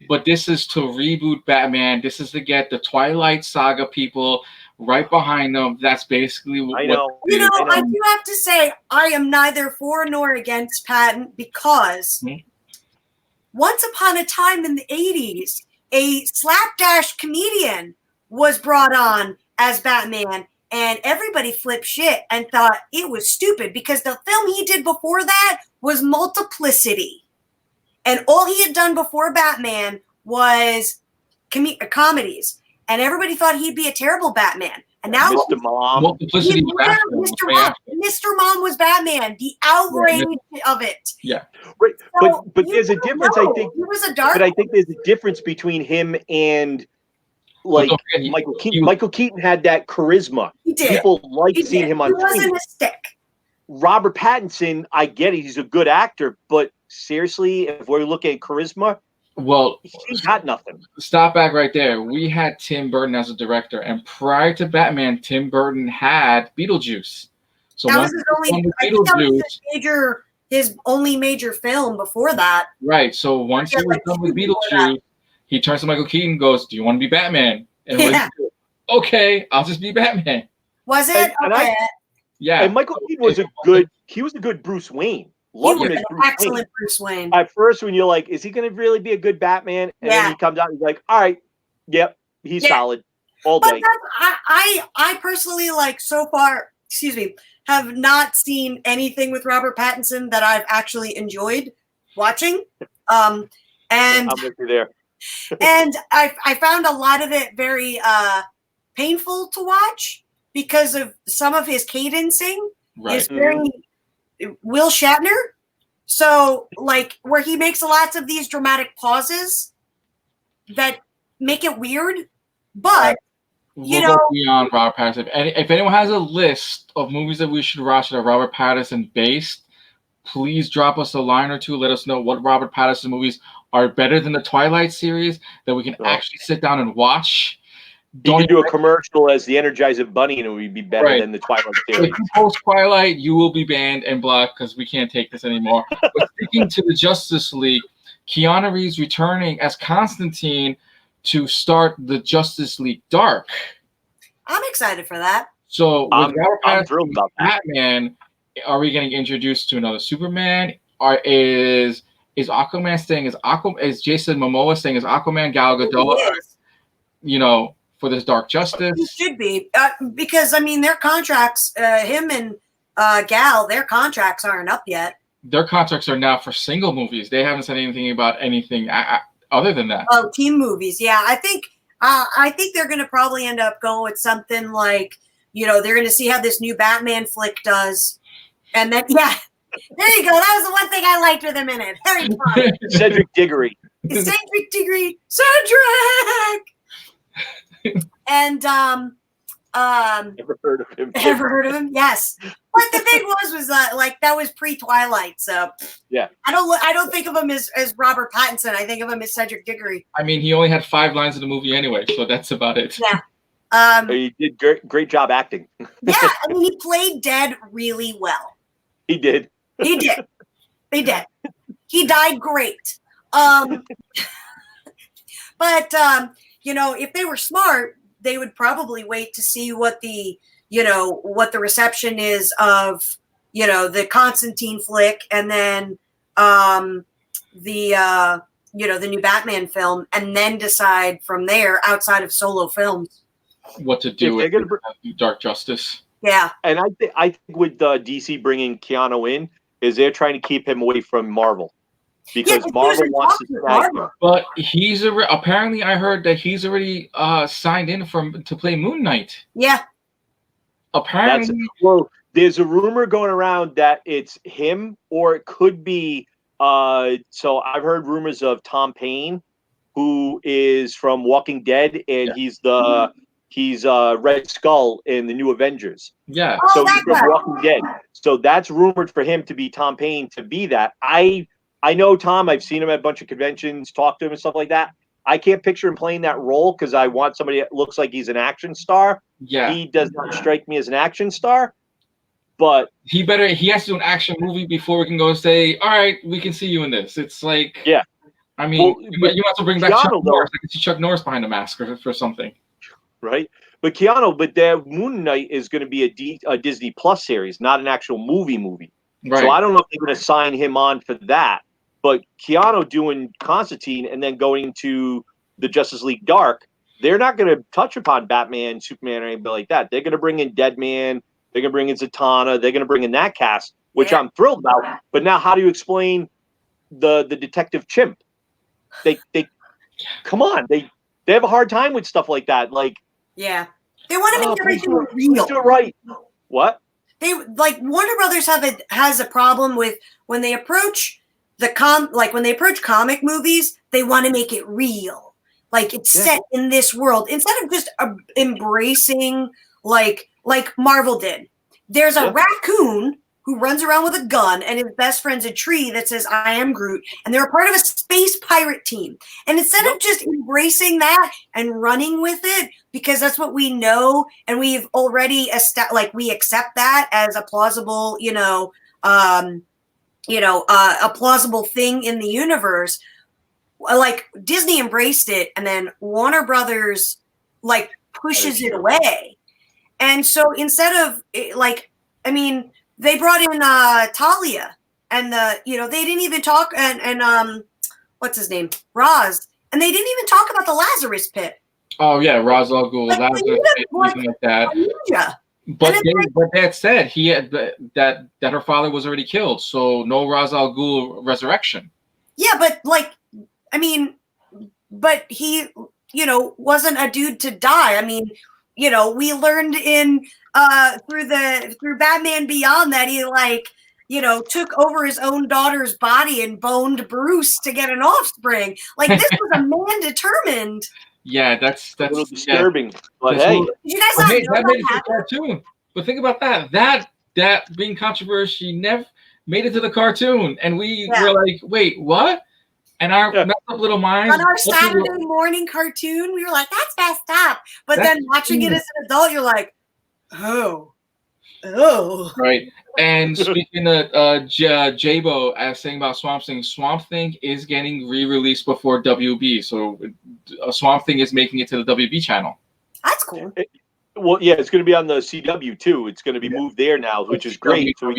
But this is to reboot Batman. This is to get the Twilight Saga people right behind them. That's basically what. I know. You know, I know. I do have to say, I am neither for nor against Patton because once upon a time in the 80s, a slapdash comedian was brought on as Batman, and everybody flipped shit and thought it was stupid because the film he did before that was Multiplicity. And all he had done before Batman was comedies. And everybody thought he'd be a terrible Batman. And now Mr. Mom. Multiplicity was after him, Mr. way Mom, after. Mr. Mom was Batman. The outrage of it. Yeah. Right. So But you there's a don't difference, know. I think. He was a dark. But I think there's a difference between him and like don't forget, Michael Keaton. Michael Keaton had that charisma. He did. People liked He seeing did. him on He wasn't screen. a stick. Robert Pattinson, I get it, he's a good actor, but seriously, if we're looking at charisma, Well, he's got nothing. stop back right there. We had Tim Burton as a director, and prior to Batman, Tim Burton had Beetlejuice. So That was once his he only. done with I think that was Beetlejuice, his only major film before that. right? So once Yeah, he was like done with two before that. Beetlejuice, he turns to Michael Keaton, and goes, "Do you want to be Batman?" And Yeah. okay, I'll just be Batman. Was it? And Okay. Yeah, And Michael Keaton was a good Bruce Wayne. He Love was him as an Bruce Wayne. excellent Bruce Wayne. At first, when you're like, is he going to really be a good Batman? And Yeah. then he comes out and he's like, all right, yep, he's Yeah. solid all But day. I personally, like, so far, have not seen anything with Robert Pattinson that I've actually enjoyed watching. And I'm with you there. and I found a lot of it very painful to watch because of some of his cadencing right. is very Will Shatner. So, like, where he makes lots of these dramatic pauses that make it weird, but We'll go beyond Robert Pattinson. And if anyone has a list of movies that we should watch that are Robert Pattinson based, please drop us a line or two. Let us know what Robert Pattinson movies are better than the Twilight series that we can actually sit down and watch. You can do a commercial as the Energizer Bunny and it would be better than the Twilight series. If you post Twilight, you will be banned and blocked because we can't take this anymore. But speaking to the Justice League, Keanu Reeves returning as Constantine to start the Justice League Dark. I'm excited for that. So with Robert I'm Pattinson thrilled about that. Batman, are we getting introduced to another Superman? Or is Aquaman staying is Jason Momoa staying as Aquaman, Gal Gadot, for this Dark Justice? He should be because I mean their contracts, him and Gal, their contracts aren't up yet. Their contracts are now for single movies. They haven't said anything about anything other than that. Oh, team movies. Yeah, I think they're going to probably end up going with something like, they're going to see how this new Batman flick does, and then there you go. That was the one thing I liked with him in it. Harry Potter. Cedric Diggory. Cedric Diggory. Cedric. And Never heard of him. ever heard of him? Yes. But the thing was that was pre-Twilight, so yeah. I don't think of him as Robert Pattinson. I think of him as Cedric Diggory. I mean, he only had 5 lines in the movie anyway, so that's about it. Yeah. He did great job acting. Yeah, I mean, he played dead really well. He did. He did. He did. He died great. But if they were smart, they would probably wait to see what the reception is of, the Constantine flick and then the new Batman film, and then decide from there outside of solo films what to do with Dark Justice. Yeah. And I think with DC bringing Keanu in is they're trying to keep him away from Marvel. Because Marvel wants to snag him. But he's apparently I heard that he's already signed in to play Moon Knight. Yeah. Apparently, there's a rumor going around that it's him, or it could be. So I've heard rumors of Tom Payne, who is from Walking Dead, and he's Red Skull in the New Avengers. Yeah. So he's from Walking Dead. So that's rumored for him to be Tom Payne to be that. I know Tom. I've seen him at a bunch of conventions, talked to him and stuff like that. I can't picture him playing that role because I want somebody that looks like he's an action star. Yeah. He does not strike me as an action star, but he has to do an action movie before we can go say, all right, we can see you in this. It's like, yeah. I mean, Well, you might to bring back Chuck Keanu, Norris. I can see Chuck Norris behind a mask for something. right? But Keanu, but the Moon Knight is going to be a Disney Plus series, not an actual movie. Right. So I don't know if they're going to sign him on for that. But Keanu doing Constantine and then going to the Justice League Dark, they're not going to touch upon Batman, Superman, or anything like that. They're going to bring in Deadman. They're going to bring in Zatanna. They're going to bring in that cast, which I'm thrilled about. But now, how do you explain the Detective Chimp? They come on. They have a hard time with stuff like that. Like, yeah, they want to make everything real. Please do it right. What? They like Warner Brothers has a problem with when they approach when they approach comic movies, they want to make it real. Like it's set in this world instead of just embracing like Marvel did. There's a raccoon who runs around with a gun and his best friend's a tree that says I am Groot, and they're a part of a space pirate team. And instead of just embracing that and running with it, because that's what we know, and we've already we accept that as a plausible, a plausible thing in the universe. Like Disney embraced it, and then Warner Brothers pushes it away. And so instead of they brought in Talia, and they didn't even talk, and what's his name, Roz, and they didn't even talk about the Lazarus Pit. Oh yeah, Ra's al Ghul, Lazarus Pit, something like that. Yeah. But that said, he had that her father was already killed, so no Ra's al Ghul resurrection. Yeah, but but he wasn't a dude to die. I mean, we learned in through Batman Beyond that he took over his own daughter's body and boned Bruce to get an offspring. Like this was a man determined. Yeah, that's a little disturbing. But hey, did you guys not know that made it to that? the cartoon. But think about that being controversy never made it to the cartoon, and we were like, wait, what? And our messed up little minds on our Saturday morning cartoon, we were like, that's messed up. But then watching it as an adult, you're like, oh. Right. And speaking of Jabo, as saying about Swamp Thing is getting re-released before WB. So Swamp Thing is making it to the WB channel. That's cool. Well, yeah, it's going to be on the CW too. It's going to be moved there now, which is great. So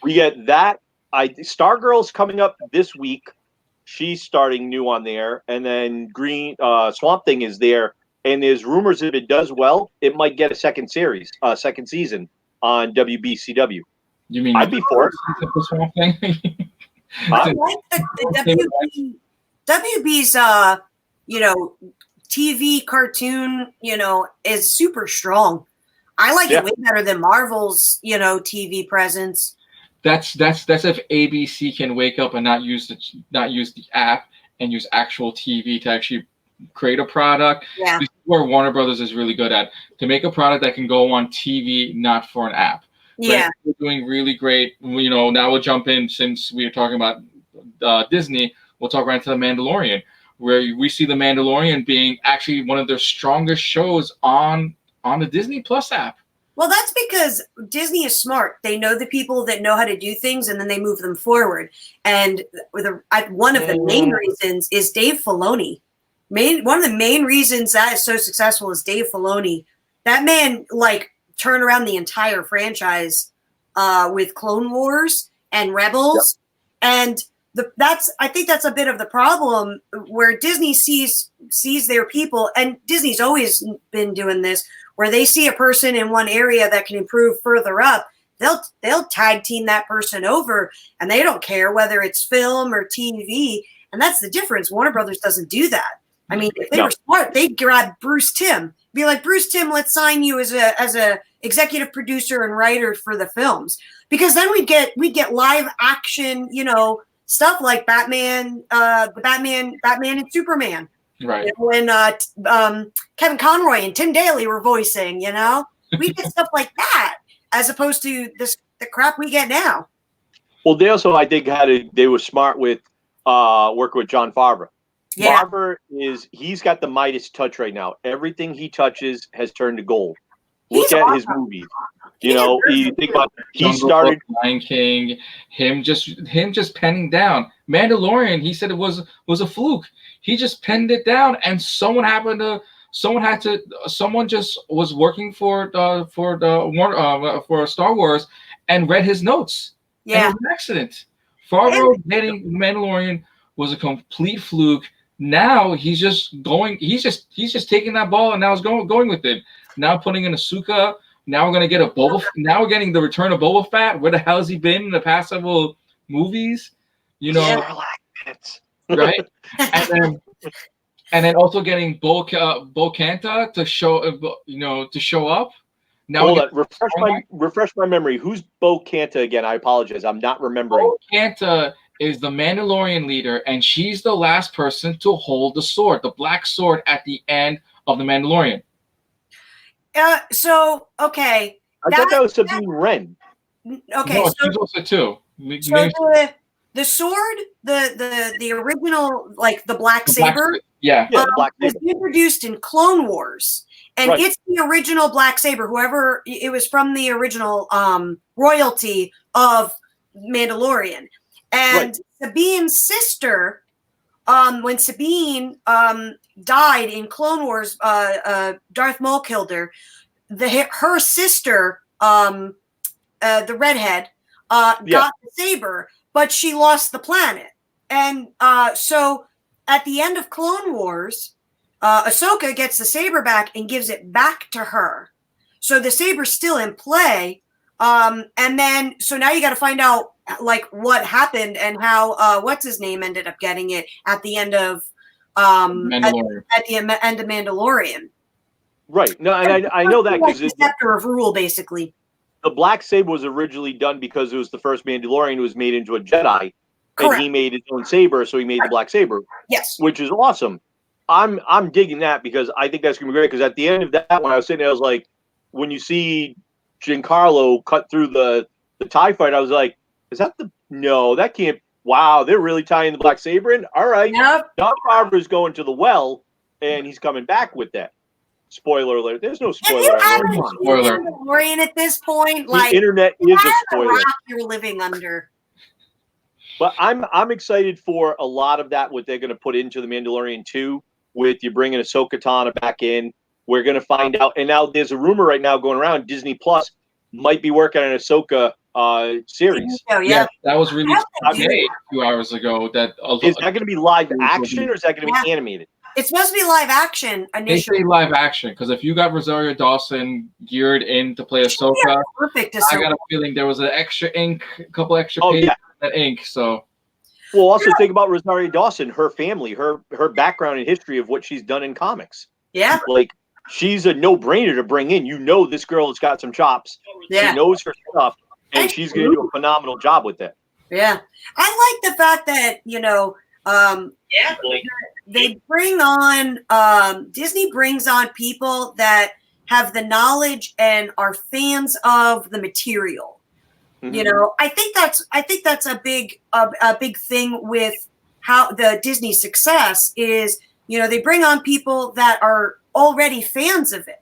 we get that. Stargirl's coming up this week. She's starting new on there, and then Swamp Thing is there. And there's rumors if it does well, it might get a second season on WBCW. You mean I'd be for it? Swamp Thing? I like the WB's TV cartoon, is super strong. I like it way better than Marvel's, TV presence. That's if ABC can wake up and not use the app and use actual TV to actually create a product. Yeah. This is where Warner Brothers is really good at, to make a product that can go on TV, not for an app. Yeah. Right? We're doing really great. Now we'll jump in, since we are talking about Disney, we'll talk right into The Mandalorian, where we see The Mandalorian being actually one of their strongest shows on the Disney Plus app. Well, that's because Disney is smart. They know the people that know how to do things, and then they move them forward. And one of the main reasons is Dave Filoni. One of the main reasons that is so successful is Dave Filoni. That man turned around the entire franchise with Clone Wars and Rebels, and I think that's a bit of the problem where Disney sees their people, and Disney's always been doing this, where they see a person in one area that can improve further up, they'll tag team that person over, and they don't care whether it's film or TV. And that's the difference. Warner Brothers doesn't do that. I mean, if they were smart, they'd grab Bruce Timm, be like, Bruce Timm, let's sign you as a executive producer and writer for the films, because then we'd get live action, stuff like Batman and Superman. Right. When Kevin Conroy and Tim Daly were voicing, we get stuff like that as opposed to the crap we get now. Well, they also, I think, they were smart with working with Jon Favreau. Yeah. He's got the Midas touch right now. Everything he touches has turned to gold. He's Look at his awesome. movies. You think about he Jungle started Book, Lion King, him just penning down Mandalorian. He said it was a fluke. He just penned it down, and someone just was working for Star Wars and read his notes. And it Yeah. was an accident. Favreau getting Mandalorian was a complete fluke. Now he's just taking that ball and now he's going with it. Now putting in Ahsoka. Now we're gonna get Now we're getting the return of Boba Fett. Where the hell has he been in the past several movies? Sarlacc pits. Right? And then also getting Bo Kanta to show up. Now Hold on, refresh my memory. Who's Bo Kanta again? I apologize, I'm not remembering. Bo Kanta is the Mandalorian leader, and she's the last person to hold the sword, the black sword at the end of the Mandalorian. So okay. I thought that was Sabine Wren. Okay, No, so she's also too. the sword, the original, like the black The saber, Yeah, the Black was Saber. introduced in Clone Wars, and Right. it's the original black saber. Whoever it was from, the original royalty of Mandalorian, and Sabine's sister. When Sabine died in Clone Wars, Darth Maul killed her. Her sister, the redhead, got the saber, but she lost the planet. And so at the end of Clone Wars, Ahsoka gets the saber back and gives it back to her. So the saber's still in play. And then, so now you got to find out like what happened and how what's his name ended up getting it at the end of Mandalorian. at the end of Mandalorian. Right. No, and I know that like because the scepter of rule, basically. the Black Saber was originally done because it was the first Mandalorian who was made into a Jedi. Correct. And he made his own saber, so he made the Black Saber. Yes. Which is awesome. I'm digging that because I think that's gonna be great. Because at the end of that, when I was sitting there, I was like, when you see Giancarlo cut through the TIE fighter, I was like, is that no, that can't. Wow, they're really tying the Black Saber in. All right, Yep. Don Favreau's going to the well, and he's coming back with that. Spoiler alert! There's no If spoiler you alert. haven't Come on. seen Spoiler. Mandalorian at this point, The like, internet is a that's the spoiler. rock you're living under. But I'm excited for a lot of that, what they're going to put into the Mandalorian 2 with you bringing Ahsoka Tano back in. We're going to find out. And now there's a rumor right now going around, Disney Plus might be working on an Ahsoka series. Oh, Yeah, yeah. that was released How they do today, 2 hours ago. Is that going to be live action or is that going to be animated? It's supposed to be live action They initially. say live action because if you got Rosario Dawson geared in to play Ahsoka, Yeah, perfect. I got a feeling there was an extra ink, a couple extra pages of that ink. So, well, also think about Rosario Dawson, her family, her background and history of what she's done in comics. Yeah. Like she's a no-brainer to bring in. You know, this girl has got some chops. Yeah. She knows her stuff, and she's going to do a phenomenal job with that. Yeah. I like the fact that, they bring on Disney brings on people that have the knowledge and are fans of the material. Mm-hmm. I think that's a big thing with how the Disney success is. They bring on people that are already fans of it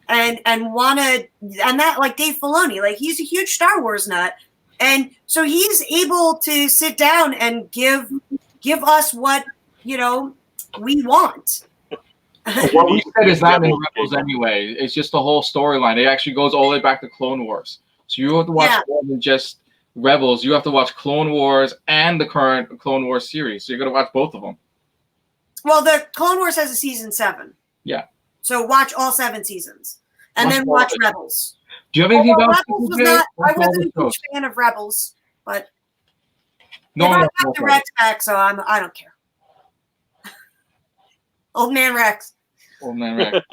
and that, like Dave Filoni, like he's a huge Star Wars nut, and so he's able to sit down and give us what we want. what we said is not in Rebels anyway. It's just the whole storyline. It actually goes all the way back to Clone Wars. So you have to watch more than just Rebels. You have to watch Clone Wars and the current Clone Wars series. So you're going to watch both of them. Well, the Clone Wars has a season 7. Yeah. So watch all 7 seasons. And then watch Rebels. Do you have anything about Rebels? I wasn't a huge fan of Rebels, but I got the Rex back, so I don't care. Old Man Rex. Old Man Rex.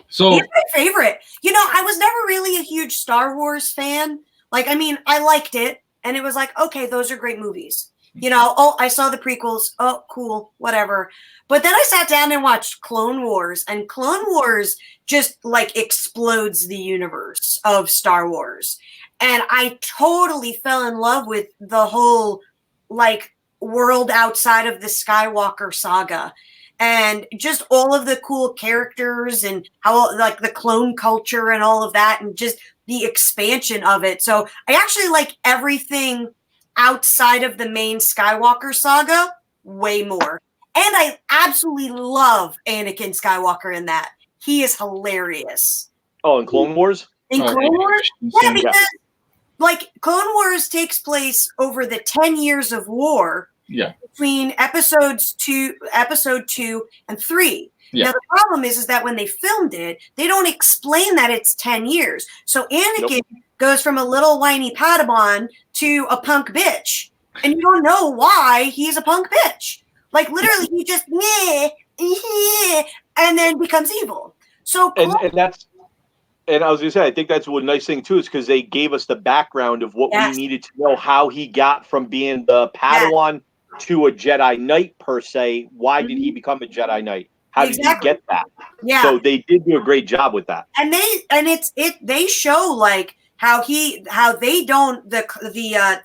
So he's my favorite. I was never really a huge Star Wars fan. Like, I mean, I liked it, and it was like, okay, those are great movies. I saw the prequels. Oh, cool, whatever. But then I sat down and watched Clone Wars, and Clone Wars just like explodes the universe of Star Wars. And I totally fell in love with the whole like world outside of the Skywalker saga. and just all of the cool characters and how like the clone culture and all of that and just the expansion of it. So I actually like everything outside of the main Skywalker saga way more. And I absolutely love Anakin Skywalker in that. He is hilarious. Oh, in Clone Wars? In Clone Wars? Yeah, because like Clone Wars takes place over the 10 years of war between episode 2 and 3. Yeah. Now the problem is that when they filmed it, they don't explain that it's 10 years. So Anakin goes from a little whiny Padawan to a punk bitch. And you don't know why he's a punk bitch. Like literally he just and then becomes evil. So and I was gonna say, I think that's one nice thing too, is because they gave us the background of what we needed to know, how he got from being the Padawan to a Jedi Knight per se. Why did he become a Jedi Knight? How did he get that? Yeah. So they did do a great job with that. And they show like how they don't the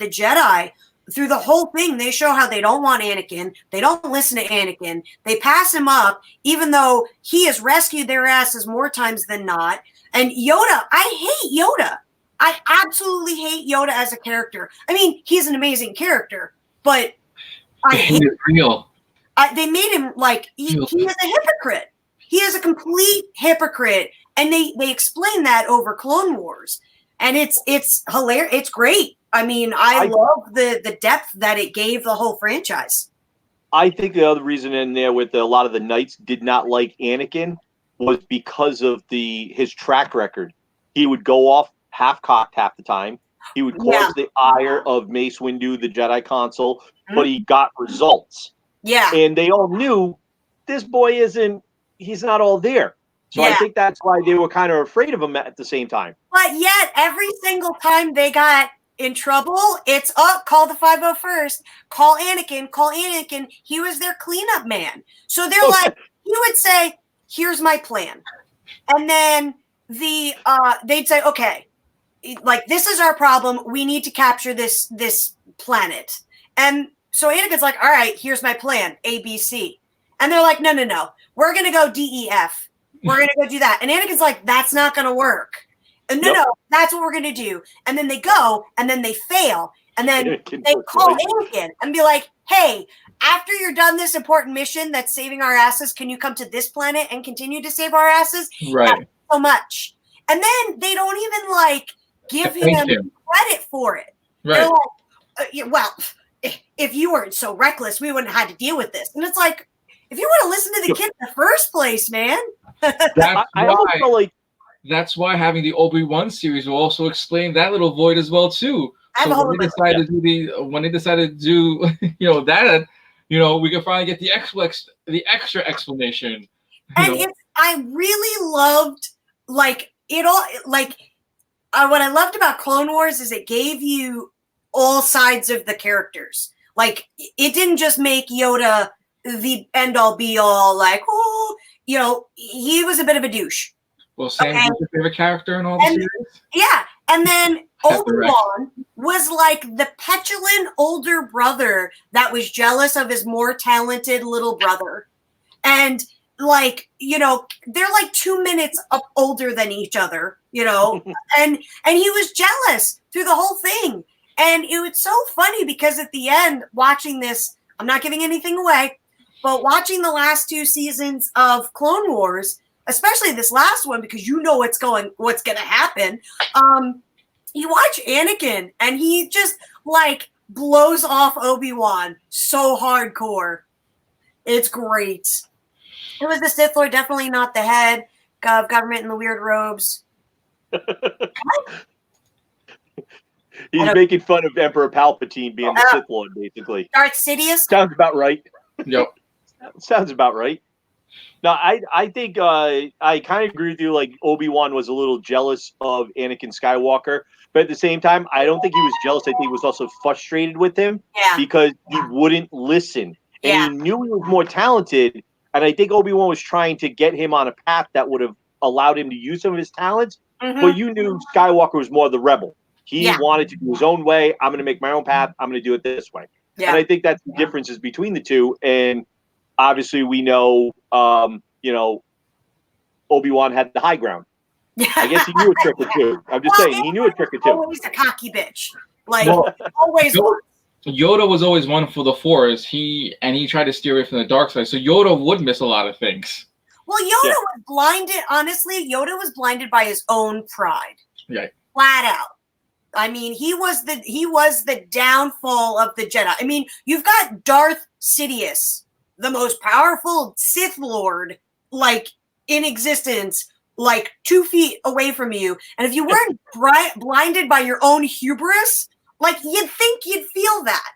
Jedi through the whole thing. They show how they don't want Anakin. They don't listen to Anakin. They pass him up, even though he has rescued their asses more times than not. And Yoda, I hate Yoda. I absolutely hate Yoda as a character. I mean, he's an amazing character, but I hate it real. They made him like he is a hypocrite. He is a complete hypocrite, and they explain that over Clone Wars, and it's hilarious. It's great. I mean, I love the depth that it gave the whole franchise. I think the other reason in there with a lot of the Knights did not like Anakin was because of his track record. He would go off half-cocked half the time. He would cause the ire of Mace Windu, the Jedi Council, but he got results. Yeah. And they all knew this boy he's not all there. So I think that's why they were kind of afraid of him at the same time. But yet, every single time they got in trouble, it's call the 501st, call Anakin. He was their cleanup man. So they're like, he would say, here's my plan. And then they'd say, okay, like this is our problem. We need to capture this planet. And so Anakin's like, all right, here's my plan, A, B, C. And they're like, no. We're going to go D, E, F. We're going to go do that. And Anakin's like, that's not going to work. And no, that's what we're going to do. And then they go, and then they fail. And then they call Anakin and be like, hey, after you're done this important mission that's saving our asses, can you come to this planet and continue to save our asses? Right. Not so much. And then they don't even like give him credit for it. Right. They're like, well, if you weren't so reckless, we wouldn't have had to deal with this. And it's like, if you would have listened to the kid in the first place, man. That's why having the Obi-Wan series will also explain that little void as well too. So when they decided to do that, we can finally get the extra explanation. And I really loved what I loved about Clone Wars is it gave you all sides of the characters. Like it didn't just make Yoda the end all be all, like, oh, he was a bit of a douche. Well, Sam, who's your favorite character in all the series? Yeah. And then Obi-Wan was like the petulant older brother that was jealous of his more talented little brother. And like, they're like 2 minutes older than each other, and he was jealous through the whole thing. And it was so funny because at the end, watching this, I'm not giving anything away, but watching the last 2 seasons of Clone Wars, especially this last one, because what's going to happen. You watch Anakin and he just like blows off Obi-Wan so hardcore. It's great. It was the Sith Lord, definitely not the head of government in the weird robes. He's making fun of Emperor Palpatine being the Sith Lord, basically. Darth Sidious? Sounds about right. Yep. Sounds about right. No, I think I kind of agree with you. Like Obi-Wan was a little jealous of Anakin Skywalker, but at the same time, I don't think he was jealous. I think he was also frustrated with him because he wouldn't listen, and he knew he was more talented. And I think Obi-Wan was trying to get him on a path that would have allowed him to use some of his talents. Mm-hmm. But you knew Skywalker was more the rebel. He wanted to do his own way. I'm going to make my own path. I'm going to do it this way. Yeah. And I think that's the differences between the two. And obviously we know, Obi-Wan had the high ground. I guess he knew a trick or two. I'm just saying, he knew a trick or two. Always a cocky bitch. Like, Well, always was. Yoda was always one for the Force. He tried to steer away from the dark side, so Yoda would miss a lot of things. Well, Yoda was blinded. Honestly, Yoda was blinded by his own pride. Right. Flat out. I mean, he was the downfall of the Jedi. I mean, you've got Darth Sidious, the most powerful Sith Lord, like, in existence, like 2 feet away from you. And if you weren't blinded by your own hubris, like, you'd think you'd feel that.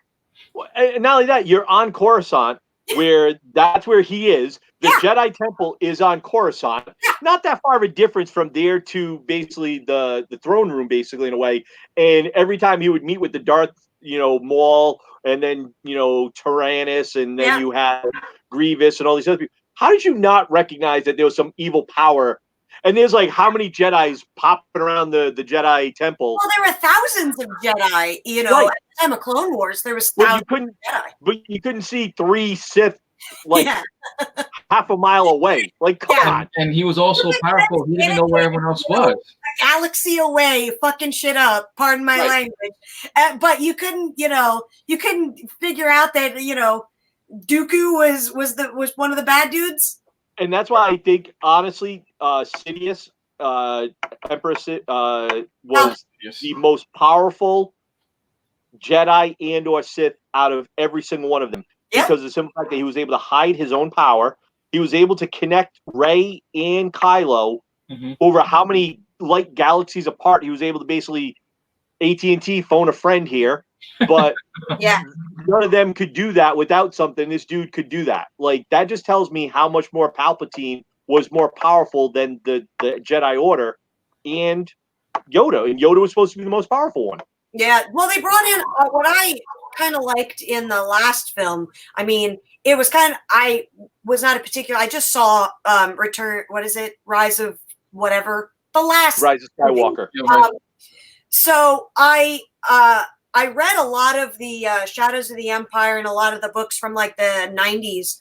And not only that, you're on Coruscant, where that's where he is. The Jedi Temple is on Coruscant. Not that far of a difference from there to basically the throne room, basically, in a way. And every time he would meet with the Darth, Maul, and then, Tyrannus, and then you had Grievous and all these other people. How did you not recognize that there was some evil power? And there's like how many Jedis popping around the Jedi Temple? Well, there were thousands of Jedi, at the time of Clone Wars. There was thousands of Jedi. But you couldn't see 3 Sith half a mile away. Like, come on. And he was also powerful. He didn't know where everyone else was. A galaxy away, fucking shit up. Pardon my language. But you couldn't, you couldn't figure out that, Dooku was one of the bad dudes. And that's why I think, honestly, Sidious, Emperor was the most powerful Jedi and or Sith out of every single one of them. Because of the simple fact that he was able to hide his own power. He was able to connect Rey and Kylo over how many light galaxies apart. He was able to basically AT&T phone a friend here. But none of them could do that without something. This dude could do that. Like, that just tells me how much more Palpatine was more powerful than the Jedi Order and Yoda. And Yoda was supposed to be the most powerful one. Yeah. Well, they brought in what I kind of liked in the last film. I mean, it was I was not a particular. I just saw Return. What is it? Rise of whatever. The last Rise of Skywalker. So I read a lot of the Shadows of the Empire and a lot of the books from like the 90s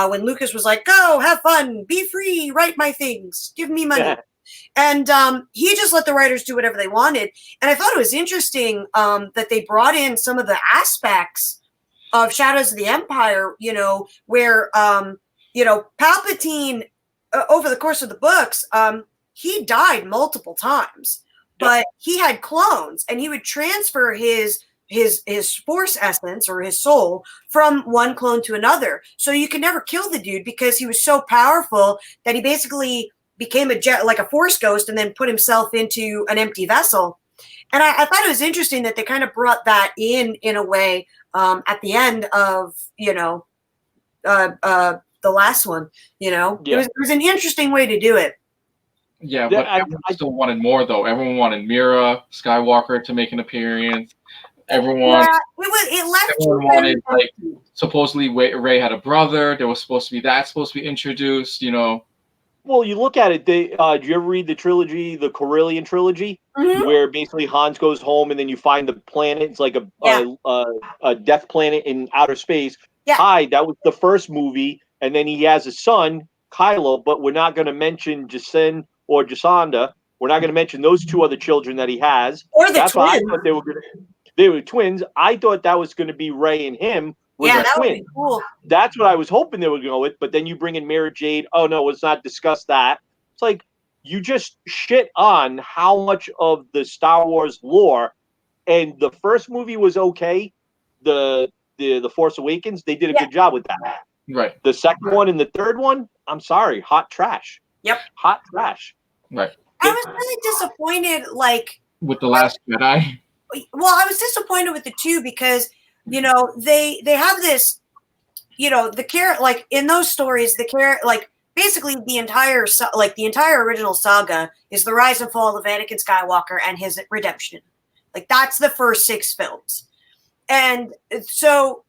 when Lucas was like, go, have fun, be free, write my things, give me money. And he just let the writers do whatever they wanted. And I thought it was interesting that they brought in some of the aspects of Shadows of the Empire, where, Palpatine, over the course of the books, he died multiple times. But he had clones, and he would transfer his Force essence or his soul from one clone to another. So you could never kill the dude because he was so powerful that he basically became like a Force ghost and then put himself into an empty vessel. And I thought it was interesting that they kind of brought that in a way at the end of the last one. It was an interesting way to do it. Yeah, but everyone still wanted more, though. Everyone wanted Mira Skywalker to make an appearance. Everyone wanted, like, supposedly Rey had a brother. There was supposed to be introduced, Well, you look at it. Do you ever read the trilogy, the Corellian trilogy, where basically Hans goes home and then you find the planet? It's like a death planet in outer space. Yeah. Hi, that was the first movie, and then he has a son, Kylo, but we're not going to mention Jacin or Jasonda. We're not going to mention those 2 other children that he has. Or the That's twins. why I thought they were twins. I thought that was going to be Rey and him. Yeah, that would be cool. That's what I was hoping they would go with. But then you bring in Mara Jade. Oh, no, let's not discuss that. It's like you just shit on how much of the Star Wars lore. And the first movie was okay. The Force Awakens, they did a good job with that. Right. The second one and the third one, I'm sorry, hot trash. Yep. Hot trash. Right. I was really disappointed, with The Last Jedi. Well, I was disappointed with the 2 because, they have this, the in those stories, basically the entire original saga is the rise and fall of Anakin Skywalker and his redemption. Like, that's the first 6 films. And so,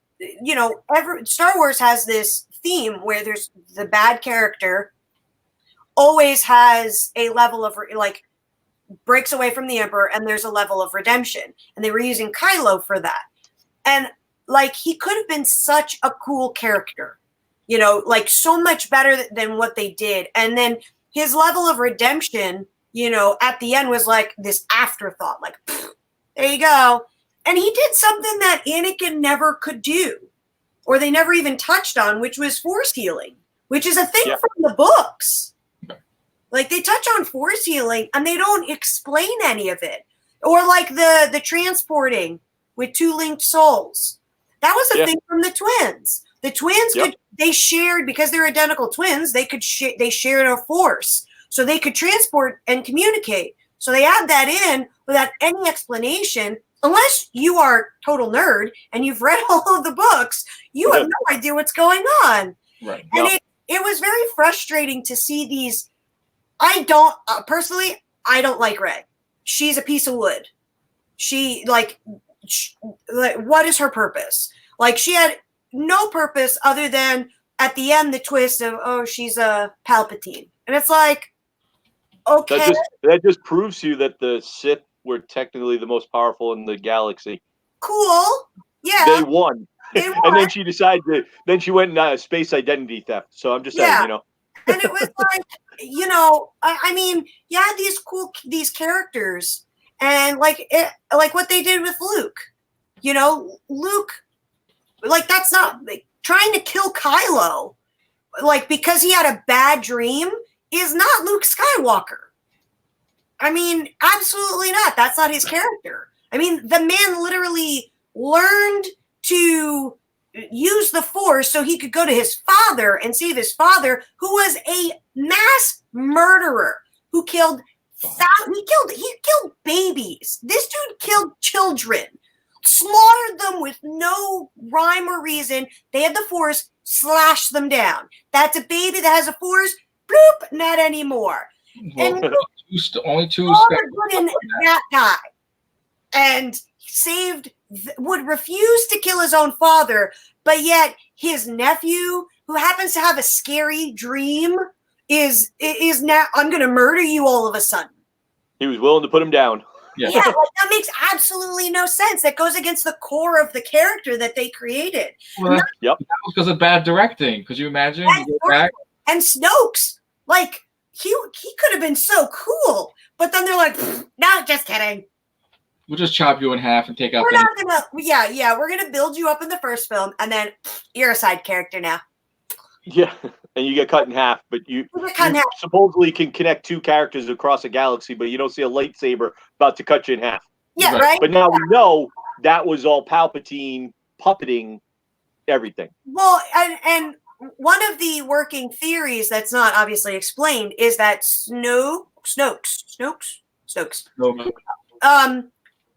Star Wars has this theme where there's the bad character always has a level of breaks away from the Emperor, and there's a level of redemption. And they were using Kylo for that. And he could have been such a cool character. You know, like so much better than what they did. And then his level of redemption, you know, at the end was like this afterthought, like, there you go. And he did something that Anakin never could do, or they never even touched on, which was force healing, which is a thing from the books. Like they touch on force healing and they don't explain any of it. Or like the transporting with 2 linked souls. That was a thing from the twins. The twins they shared, because they're identical twins, they shared a force. So they could transport and communicate. So they add that in without any explanation, unless you are total nerd and you've read all of the books, you have no idea what's going on. Right. And it was very frustrating to see these. I don't personally, I don't like Rey. She's a piece of wood. She like what is her purpose? Like she had no purpose other than at the end the twist of, oh, she's a Palpatine. And it's like, okay. That just proves to you that the Sith were technically the most powerful in the galaxy. Cool. Yeah. They won. And then she decided then she went in space identity theft. So I'm just saying, you know. And it was like, you know, I mean, you had these characters and like what they did with Luke. You know, Luke, like that's not like, trying to kill Kylo, like because he had a bad dream, is not Luke Skywalker. I mean, absolutely not. That's not his character. I mean, the man literally learned to use the Force so he could go to his father and save his father, who was a mass murderer who killed he killed babies. This dude killed children, slaughtered them with no rhyme or reason. They had the Force, slashed them down. That's a baby that has a Force. Bloop, not anymore. Well, And only two that guy, and would refuse to kill his own father, but yet his nephew, who happens to have a scary dream, is now, I'm going to murder you all of a sudden. He was willing to put him down. Yeah, like, that makes absolutely no sense. That goes against the core of the character that they created. Well, that was because of bad directing. Could you imagine? And Snoke's, like, he could have been so cool, but then they're like, no, just kidding. We'll just chop you in half and take out. We're gonna build you up in the first film, and then you're a side character now. Yeah, and you get cut in half, but you supposedly can connect 2 characters across a galaxy, but you don't see a lightsaber about to cut you in half. Yeah, right. But now we know that was all Palpatine puppeting everything. Well, and one of the working theories that's not obviously explained is that Snokes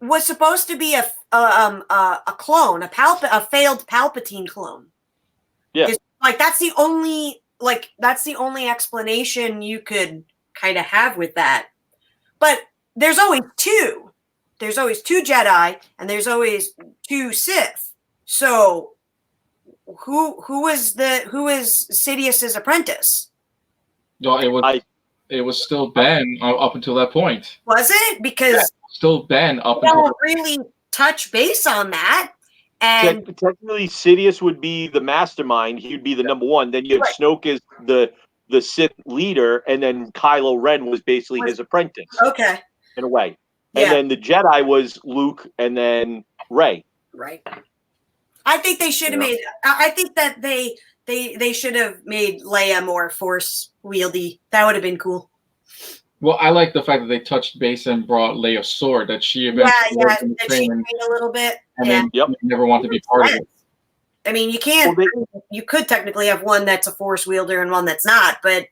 was supposed to be a clone, a failed Palpatine clone. Yeah. Like that's the only explanation you could kind of have with that. But there's always 2. There's always 2 Jedi and there's always 2 Sith. So who is Sidious's apprentice? No, it was still Ben up until that point. Was it? Because still Ben up until until really touch base on that. And technically, Sidious would be the mastermind. He would be the number 1. Then you have Snoke as the Sith leader, and then Kylo Ren was basically his apprentice. Okay. In a way. And then the Jedi was Luke and then Rey. Right. I think they should have made. I think that they should have made Leia more Force wieldy. That would have been cool. Well, I like the fact that they touched base and brought Leia's sword that she eventually that she trained a little bit, and then never wanted to be part of it. I mean, you can't. You could technically have one that's a Force wielder and one that's not, but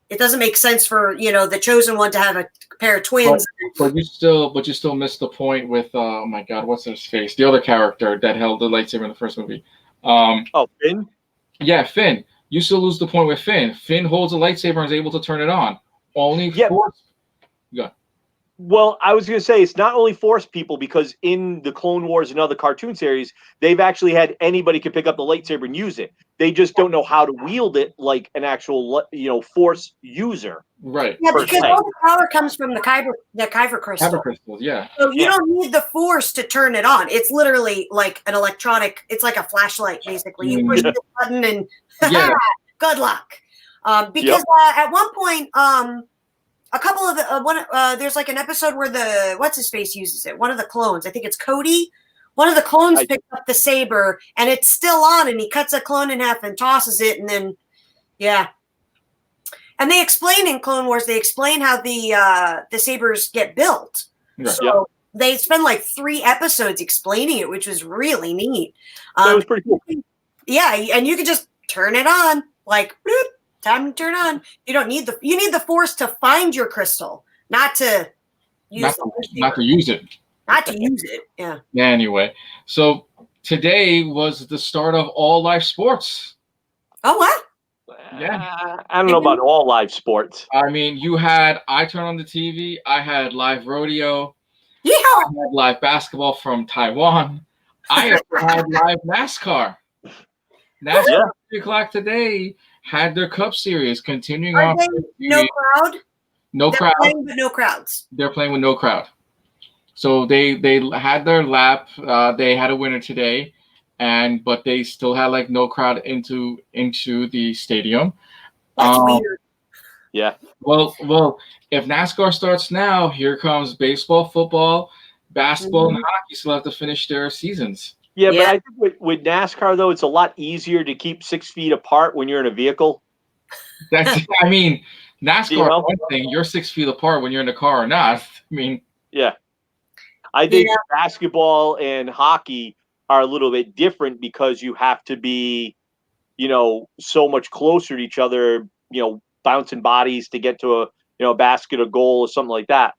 it doesn't make sense for the chosen one to have a pair of twins. But you still missed the point with oh my God, what's his face? The other character that held the lightsaber in the first movie. Finn. Yeah, Finn. You still lose the point with Finn. Finn holds a lightsaber and is able to turn it on. Only Force. Well, I was going to say it's not only Force people, because in the Clone Wars and other cartoon series, they've actually had anybody could pick up the lightsaber and use it. They just don't know how to wield it like an actual, Force user. Right. Yeah, per because se. all the power comes from the kyber crystal. Kyber crystals, yeah. So you Yeah. don't need the force to turn it on. It's literally like an electronic. It's like a flashlight, basically. You push Yeah. the button and Yeah. good luck. Because at one point, a couple of there's like an episode where the what's his face uses it. One of the clones, I think it's Cody. One of the clones picks up the saber and it's still on, and he cuts a clone in half and tosses it, and then And they explain in Clone Wars, they explain how the sabers get built. Right. So they spend like 3 episodes explaining it, which was really neat. That was pretty cool. Yeah, and you can just turn it on, like bloop, time to turn on. You don't need you need the force to find your crystal, not to use not to use it. Not to use it. Yeah. Anyway, so today was the start of all live sports. Oh what? Yeah. I don't know about all live sports. I mean, I turned on the TV, I had live rodeo, Yeah. I had live basketball from Taiwan, I also had live NASCAR. NASCAR at 3 o'clock today had their Cup Series continuing on. No crowd? No crowd. Playing, but no crowds. They're playing with no crowd. So they had their lap. They had a winner today, but they still had like no crowd into the stadium. That's weird. Yeah. Well, if NASCAR starts now, here comes baseball, football, basketball, and hockey still have to finish their seasons. Yeah, but I think with NASCAR though, it's a lot easier to keep 6 feet apart when you're in a vehicle. I mean, NASCAR one thing, you're 6 feet apart when you're in the car or not. I mean, yeah. I think basketball and hockey are a little bit different because you have to be, so much closer to each other, bouncing bodies to get to a basket or goal or something like that.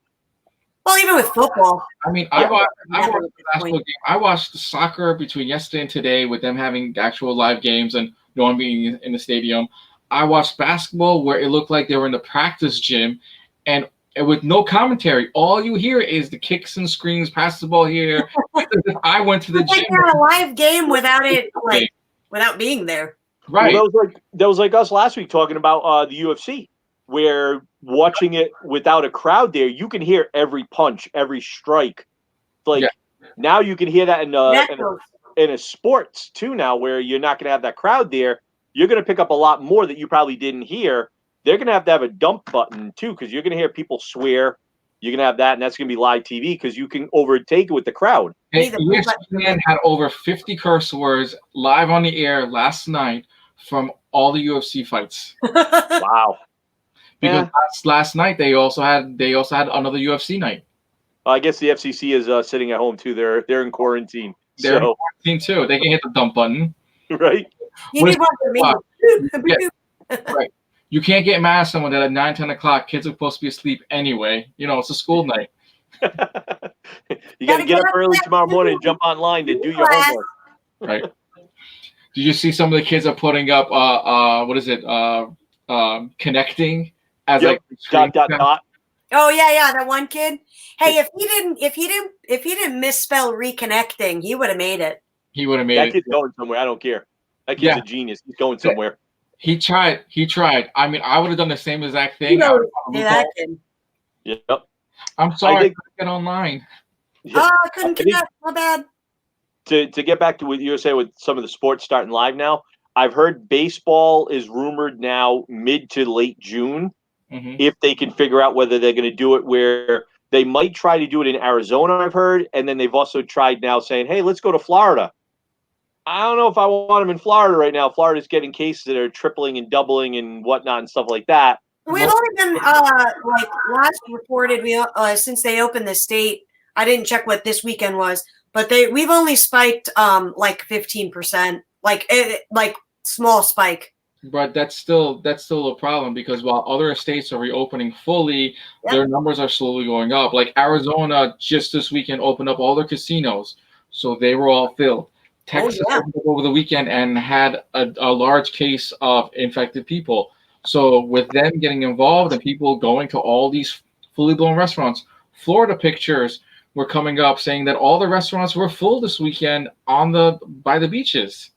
Well, even with football. I mean, I watched the basketball game. I watched the soccer between yesterday and today with them having actual live games and no one being in the stadium. I watched basketball where it looked like they were in the practice gym and with no commentary. All you hear is the kicks and screams, pass the ball here. I went to the gym. Like a live game without it, without being there. Right. Well, that was like us last week talking about the UFC, where watching it without a crowd there, you can hear every punch, every strike. Now you can hear that in a sports too now, where you're not going to have that crowd there. You're going to pick up a lot more that you probably didn't hear. They're going to have a dump button too, because you're going to hear people swear. You're going to have that, and that's going to be live TV because you can overtake it with the crowd. ESPN had over 50 curse words live on the air last night from all the UFC fights. Wow. Because last night they also had another UFC night. I guess the FCC is sitting at home too. They're in quarantine. They're in quarantine too. They can hit the dump button. Right. Right. You can't get mad at someone that at 9, 10 o'clock, kids are supposed to be asleep anyway. It's a school night. You got to get up early tomorrow morning and jump online to do your homework. Right. Did you see some of the kids are putting up connecting as dot. Oh yeah, that one kid. Hey, if he didn't misspell reconnecting, he would have made it. He would have made it. That kid's going somewhere. I don't care. That kid's a genius. He's going somewhere. He tried. I mean, I would have done the same exact thing. That kid. Yep. I'm sorry, I couldn't get online. I couldn't connect. My bad. To get back to what you were saying with some of the sports starting live now, I've heard baseball is rumored now mid to late June. Mm-hmm. If they can figure out whether they're going to do it where they might try to do it in Arizona, I've heard. And then they've also tried now saying, hey, let's go to Florida. I don't know if I want them in Florida right now. Florida's getting cases that are tripling and doubling and whatnot and stuff like that. We've only been last reported since they opened the state. I didn't check what this weekend was, but we've only spiked 15%, like small spike. But that's still a problem because while other states are reopening fully, their numbers are slowly going up. Like Arizona just this weekend opened up all their casinos, so they were all filled. Texas opened up over the weekend and had a large case of infected people. So with them getting involved and people going to all these fully blown restaurants, Florida pictures were coming up saying that all the restaurants were full this weekend by the beaches.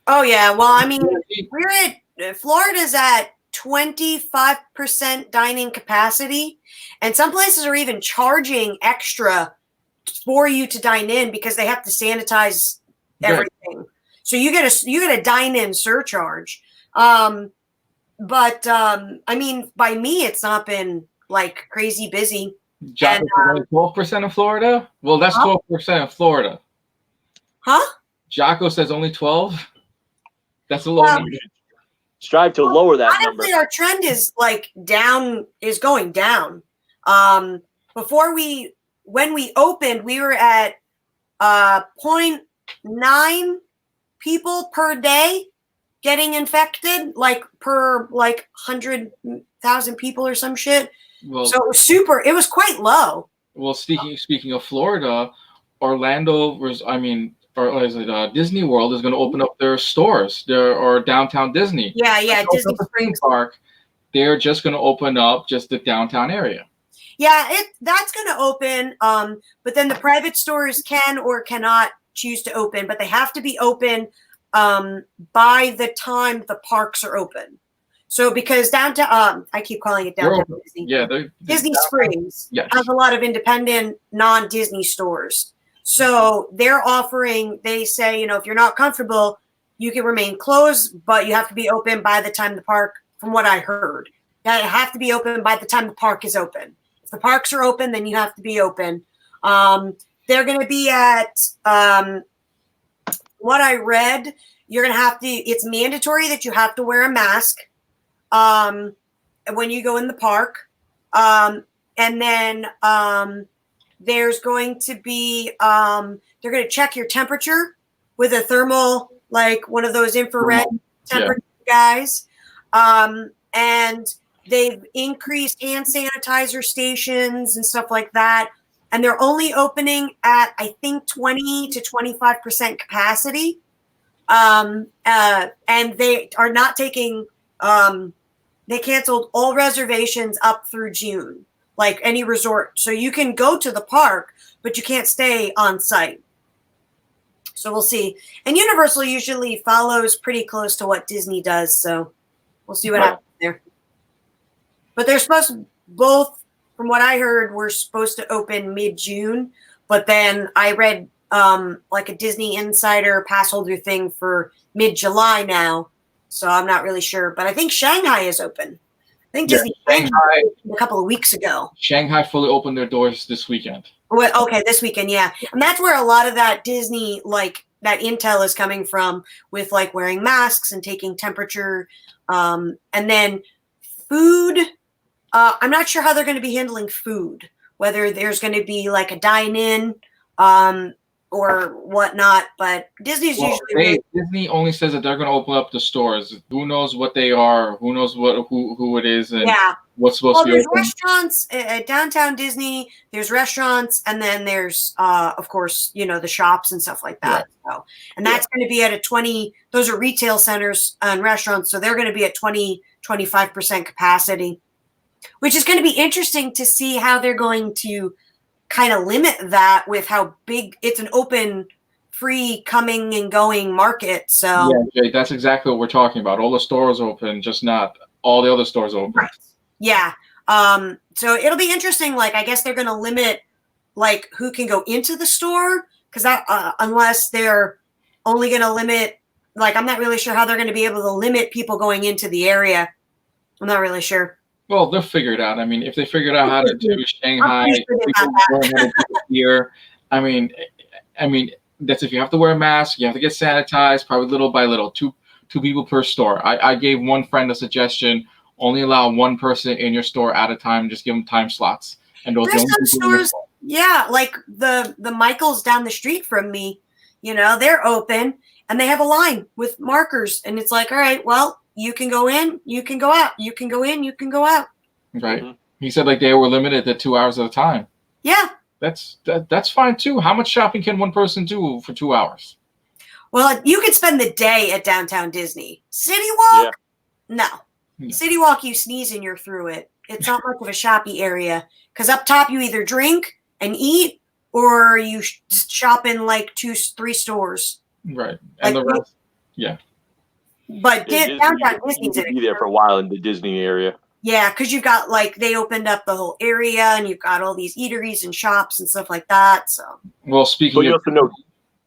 Oh yeah, well, I mean, Florida's at 25% dining capacity, and some places are even charging extra for you to dine in because they have to sanitize everything. So you get a dine-in surcharge. I mean, by me, it's not been like crazy busy. Jocko only 12% in Florida. Well, that's 12% in Florida. Huh? Jocko says only 12. That's a low number. Strive to lower that number. Honestly, our trend is going down. When we opened, we were at 0.9 people per day getting infected, per 100,000 people or some shit. Well, so it was quite low. Well, speaking of Florida, Orlando was, or is it Disney World is going to open up their stores or downtown Disney. Yeah, Disney Springs Park. They're just going to open up just the downtown area. Yeah, that's going to open, but then the private stores can or cannot choose to open, but they have to be open by the time the parks are open. So because downtown, I keep calling it downtown Disney. Yeah, Disney Springs has a lot of independent non-Disney stores. So they're offering, they say, if you're not comfortable, you can remain closed, but you have to be open by the time the park, from what I heard, you have to be open by the time the park is open. If the parks are open, then you have to be open. They're going to be at, what I read, you're going to have to, it's mandatory that you have to wear a mask when you go in the park. And then there's going to be, they're going to check your temperature with a thermal, like one of those infrared temperature guys. And they've increased hand sanitizer stations and stuff like that. And they're only opening at, I think, 20 to 25% capacity. And they are not taking, they canceled all reservations up through June, like any resort. So you can go to the park, but you can't stay on site. So we'll see. And Universal usually follows pretty close to what Disney does. So we'll see what happens there. But they're supposed to both, from what I heard, were supposed to open mid-June. But then I read like a Disney Insider pass holder thing for mid-July now. So I'm not really sure. But I think Shanghai is open. I think Disney Shanghai a couple of weeks ago. Shanghai fully opened their doors this weekend. Well, okay, this weekend, yeah. And that's where a lot of that Disney, like, that intel is coming from with, like, wearing masks and taking temperature. And then food, I'm not sure how they're going to be handling food, whether there's going to be, like, a dine-in or whatnot. But Disney's usually... Disney only says that they're going to open up the stores. Who knows what they are? Who knows who it is? And what's supposed to be open? There's restaurants at downtown Disney. There's restaurants, and then there's, of course, the shops and stuff like that. Yeah. So, and that's going to be at a 20. Those are retail centers and restaurants, so they're going to be at 20-25% capacity, which is going to be interesting to see how they're going to kind of limit that with how big it's an open, free coming and going market. So yeah, Jay, that's exactly what we're talking about. All the stores open, just not all the other stores open. Right. Yeah. So it'll be interesting. Like, I guess they're going to limit like who can go into the store, because that unless they're only going to limit, like, I'm not really sure how they're going to be able to limit people going into the area. I'm not really sure. Well, they'll figure it out. I mean, if they figured out how to do Shanghai, here, I mean, that's if you have to wear a mask, you have to get sanitized, probably little by little, two people per store. I gave one friend a suggestion: only allow one person in your store at a time. Just give them time slots. And those there's some stores, yeah, like the Michaels down the street from me. They're open and they have a line with markers, and it's like, all right, well, you can go in, you can go out, you can go in, you can go out. Right. Mm-hmm. He said like they were limited to 2 hours at a time. Yeah. That's fine too. How much shopping can one person do for 2 hours? Well, you could spend the day at downtown Disney. City Walk? Yeah. No. City Walk, you sneeze and you're through it. It's not much of a shoppy area because up top you either drink and eat or you shop in like 2-3 stores. Right, and like, the rest, yeah. But downtown Disney's you could be there for a while in the Disney area. Yeah, because you've got like they opened up the whole area and you've got all these eateries and shops and stuff like that. So Well, speaking But you of, also know,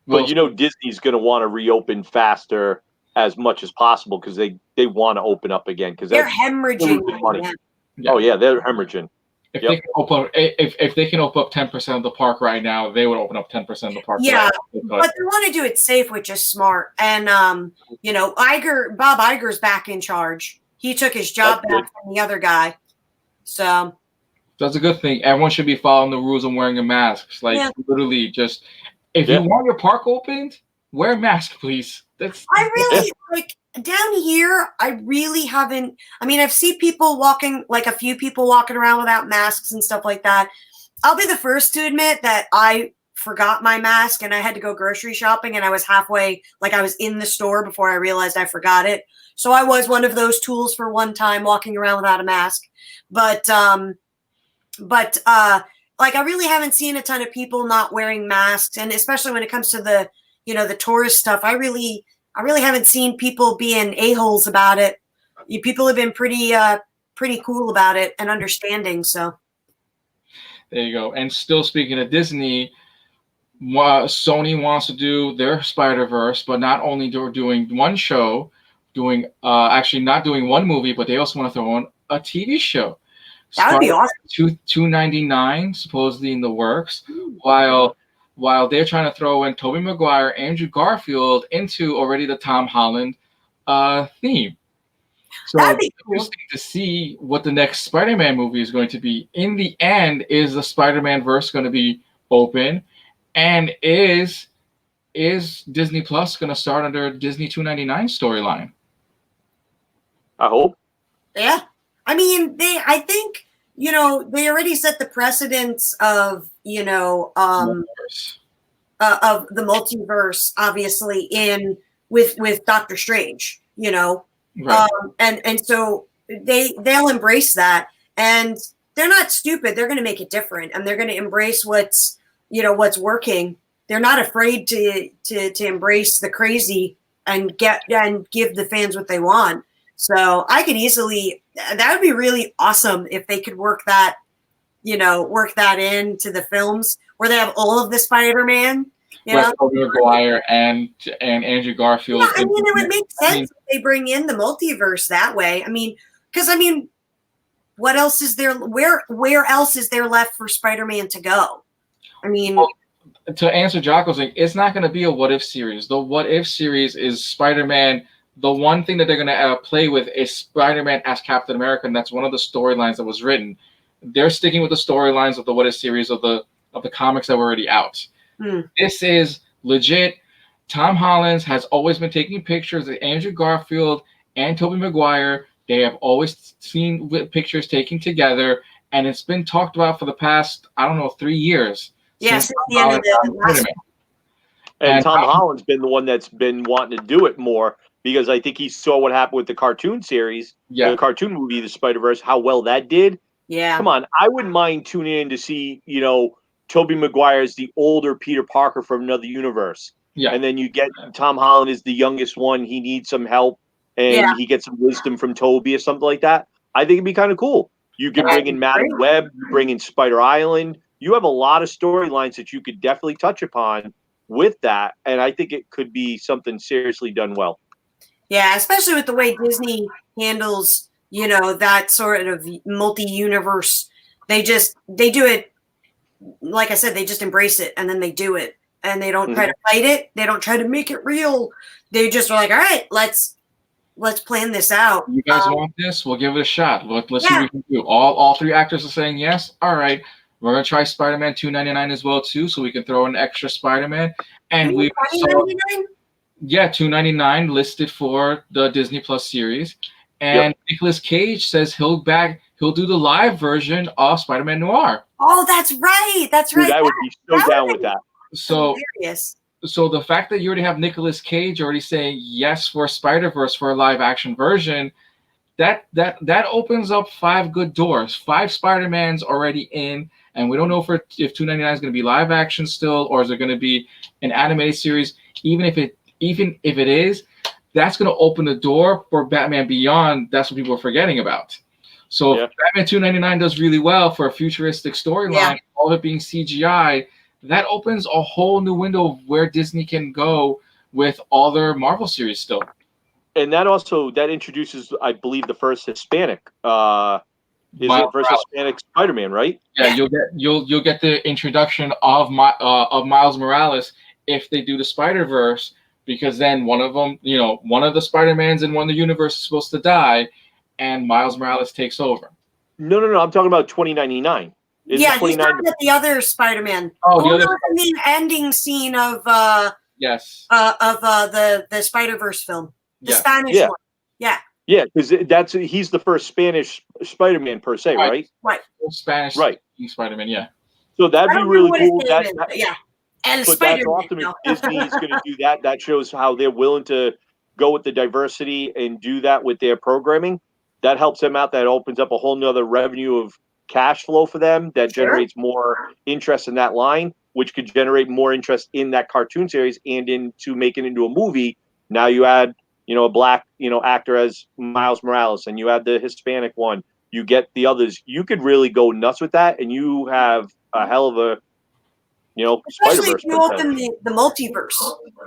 well, but you know Disney's going to want to reopen faster as much as possible because they want to open up again because they're that's hemorrhaging losing money. now. yeah. Oh yeah, they're hemorrhaging. If Yep. they can open, if they can open up 10% of the park right now, they would open up 10% of the park. Yeah, right now. but they want to do it safe, which is smart. And you know, Bob Iger's back in charge. He took his job That's back good. from the other guy. So That's a good thing. Everyone should be following the rules and wearing a mask. Like Yeah. literally, just if Yeah. you want your park opened, wear a mask, please. That's I really like down here. I really haven't. I mean, I've seen people walking, like a few people walking around without masks and stuff like that. I'll be the first to admit that I forgot my mask and I had to go grocery shopping and I was halfway, like I was in the store before I realized I forgot it. So I was one of those tools for one time walking around without a mask. But like I really haven't seen a ton of people not wearing masks, and especially when it comes to the the tourist stuff, I really haven't seen people being a-holes about it. People have been pretty cool about it and understanding. So there you go. And still speaking of Disney, Sony wants to do their Spider-Verse, but not only they're doing one show, doing actually not doing one movie, but they also want to throw in a TV show. that would be awesome. $2.99 supposedly in the works, while they're trying to throw in Tobey Maguire, Andrew Garfield into already the Tom Holland theme. So That'd be it's cool. interesting to see what the next Spider-Man movie is going to be. In the end, is the Spider-Man verse going to be open, and is Disney Plus going to start under Disney $2.99 storyline? I hope. Yeah. I mean, I think, they already set the precedence of, Multiverse. of the multiverse, obviously, with Doctor Strange, Right. and so they'll embrace that, and they're not stupid. They're going to make it different, and they're going to embrace what's working. They're not afraid to embrace the crazy and give the fans what they want. So I could easily, that would be really awesome if they could work that into the films where they have all of the Spider-Man. Tobey Maguire and Andrew Garfield. Yeah, I mean, it would make sense if they bring in the multiverse that way. I mean, because what else is there? Where else is there left for Spider-Man to go? I mean, Well, to answer Jocko's thing, it's not going to be a what if series. The what if series is Spider-Man. The one thing that they're going to play with is Spider-Man as Captain America, and that's one of the storylines that was written. They're sticking with the storylines of the what if series of the comics that were already out. This is legit. Tom Holland has always been taking pictures of Andrew Garfield and Tobey Maguire. They have always seen pictures taken together, and it's been talked about for the past, 3 years. Yeah, since the end of the last. And Tom Holland's been the one that's been wanting to do it more because I think he saw what happened with the cartoon series, the cartoon movie, The Spider-Verse, how well that did. Yeah. Come on, I wouldn't mind tuning in to see, Tobey Maguire is the older Peter Parker from another universe. Yeah. And then you get Tom Holland is the youngest one. He needs some help, and he gets some wisdom from Tobey or something like that. I think it'd be kind of cool. You could bring in Madam Web, bring in Spider Island. You have a lot of storylines that you could definitely touch upon with that, and I think it could be something seriously done well. Yeah, especially with the way Disney handles, that sort of multi-universe. They do it, like I said, they just embrace it and then they do it. And they don't try to fight it. They don't try to make it real. They just are like, all right, let's plan this out. You guys want this? We'll give it a shot. Let's see what we can do. All 3 actors are saying yes. All right. We're gonna try Spider-Man $2.99 as well too, so we can throw an extra Spider-Man. And we $2.99 listed for the Disney Plus series. And Nicolas Cage says he'll do the live version of Spider-Man Noir. Oh, that's right. That's Dude, right. I would be so down with that. So hilarious. So the fact that you already have Nicolas Cage already saying yes for Spider-Verse for a live action version, that opens up 5 good doors. 5 Spider-Mans already in, and we don't know if 299 is going to be live action still, or is it going to be an animated series. Even if it is, that's going to open the door for Batman Beyond. That's what people are forgetting about. So if Batman 299 does really well for a futuristic storyline, all of it being CGI, that opens a whole new window of where Disney can go with all their Marvel series still. And that introduces, I believe, the first Hispanic. First Hispanic Spider-Man, right? Yeah, you'll get the introduction of Miles Morales if they do the Spider-Verse, because then one of the Spider-Mans in one of the universe is supposed to die, and Miles Morales takes over. No. I'm talking about 2099. He's talking about the other Spider-Man. Oh, the other in the ending scene of the Spider-Verse film, the Spanish one. Yeah, because he's the first Spanish Spider-Man per se, right? Right. Spanish Spider-Man, yeah. So that'd be really cool. And but that's awesome if Disney's going to do that. That shows how they're willing to go with the diversity and do that with their programming. That helps them out. That opens up a whole nother revenue of cash flow for them. That generates more interest in that line, which could generate more interest in that cartoon series and into making it into a movie. Now you add, a black, actor as Miles Morales, and you add the Hispanic one. You get the others. You could really go nuts with that, and you have a hell of a, especially Spider-Verse. if you open the multiverse,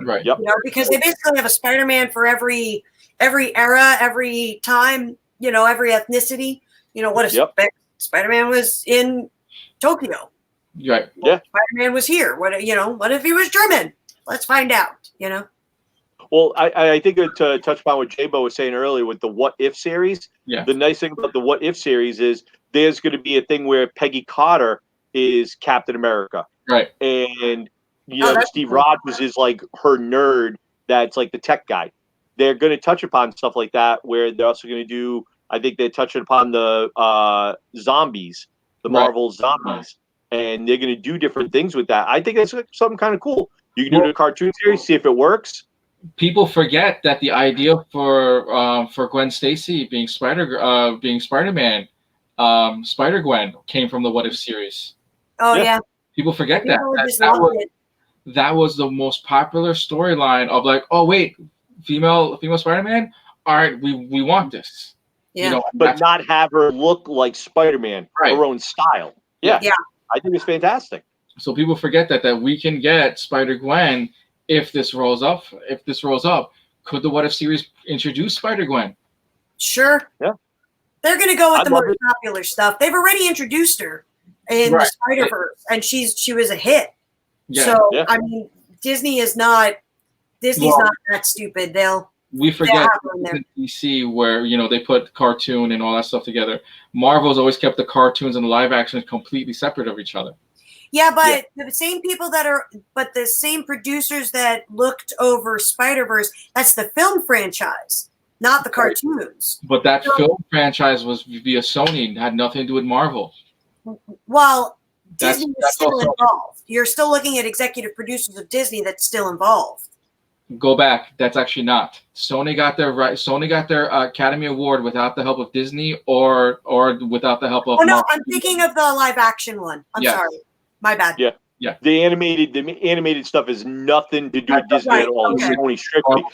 right? Yep. Because they basically have a Spider-Man for every era, every time, every ethnicity. What if Spider-Man was in Tokyo? Right. Yeah. Spider-Man was here. What if he was German? Let's find out. Well, I think to touch upon what J-Bo was saying earlier with the What If series, the nice thing about the What If series is there's going to be a thing where Peggy Carter is Captain America. Right. And, Steve Rogers is like her nerd that's like the tech guy. They're going to touch upon stuff like that where they're also going to do, I think they're touching upon the zombies, the Marvel zombies. And they're going to do different things with that. I think that's something kind of cool. You can do the cartoon series, see if it works. People forget that the idea for Gwen Stacy being Spider-Man, Spider-Gwen came from the What If series. Oh yeah. People forget that was the most popular storyline of like, oh wait, female Spider-Man. All right, we want this. Yeah. But not have her look like Spider-Man, her own style. Yeah. I think it's fantastic. So people forget that we can get Spider-Gwen if this rolls up. Could the What If series introduce Spider-Gwen? Sure. Yeah. They're going to go with the most popular stuff. They've already introduced her in the Spider-Verse, and she was a hit. Yeah. So I mean, Disney's not that stupid. We forget in DC where they put cartoon and all that stuff together. Marvel's always kept the cartoons and the live actions completely separate of each other. Yeah, but the same people the same producers that looked over Spider-Verse, that's the film franchise, not the cartoons. But that film franchise was via Sony, had nothing to do with Marvel. Well, Disney is still involved. You're still looking at executive producers of Disney that's still involved. Go back. That's actually not. Sony got their Academy Award without the help of Disney or without the help of. Oh no, Marvel. I'm thinking of the live action one. I'm sorry. My bad. Yeah. The animated stuff has nothing to do with Disney at all. It's Sony strictly.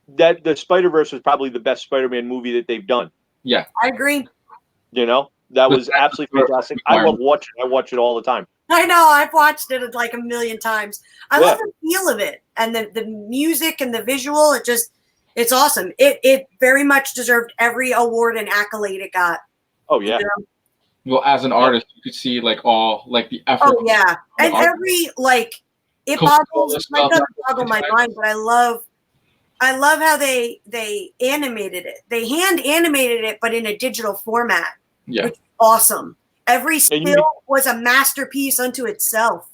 The Spider-Verse was probably the best Spider-Man movie that they've done. Yeah. I agree. That was absolutely fantastic. I love watching it. I watch it all the time. I know. I've watched it like a million times. I love the feel of it and the music and the visual. It's awesome. It very much deserved every award and accolade it got. Oh yeah. Well, as an artist, you could see all the effort. Oh yeah, and every it doesn't boggle my mind, but I love how they animated it. They hand animated it, but in a digital format. Yeah, which is awesome. Every still was a masterpiece unto itself.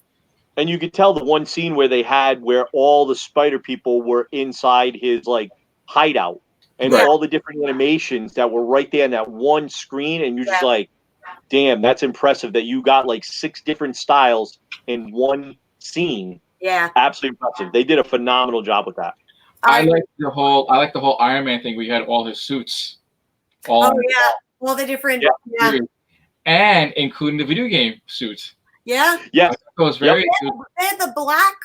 And you could tell the one scene where all the spider people were inside his hideout, and all the different animations that were right there in that one screen, and you're just like, damn, that's impressive that you got 6 different styles in one scene. Yeah. Absolutely impressive. They did a phenomenal job with that. I like the whole Iron Man thing. We had all his suits, all all the different and including the video game suits. Yeah. Yeah. It was very. They had the black.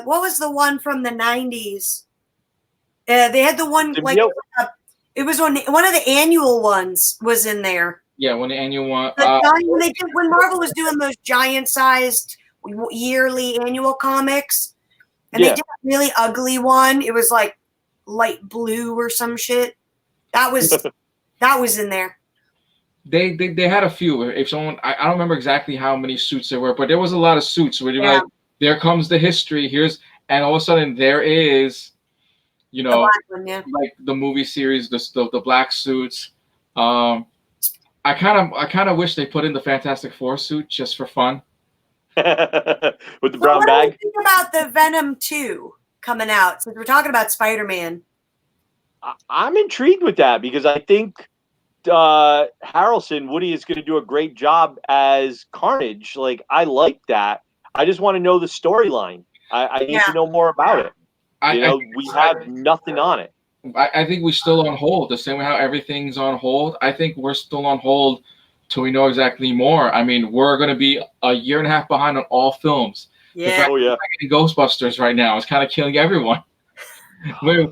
What was the one from the 90s? They had the one like it was one of the annual ones was in there. Yeah, when the annual one. When Marvel was doing those giant-sized yearly annual comics, and they did a really ugly one. It was like light blue or some shit. That was in there. They had a few. If someone, I don't remember exactly how many suits there were, but there was a lot of suits where you're like, there comes the history. And all of a sudden there is, you know, like the movie series, the black suits. I kind of wish they put in the Fantastic Four suit just for fun. With the brown bag. What do you think about the Venom 2 coming out? Since we're talking about Spider-Man. I'm intrigued with that because I think Woody is going to do a great job as Carnage. Like, I like that. I just want to know the storyline. I need to know more about it. We have nothing on it. I think we're still on hold. The same way how everything's on hold, I think we're still on hold till we know exactly more. I mean, we're going to be a year and a half behind on all films. Yeah. Getting Ghostbusters right now is kind of killing everyone. We're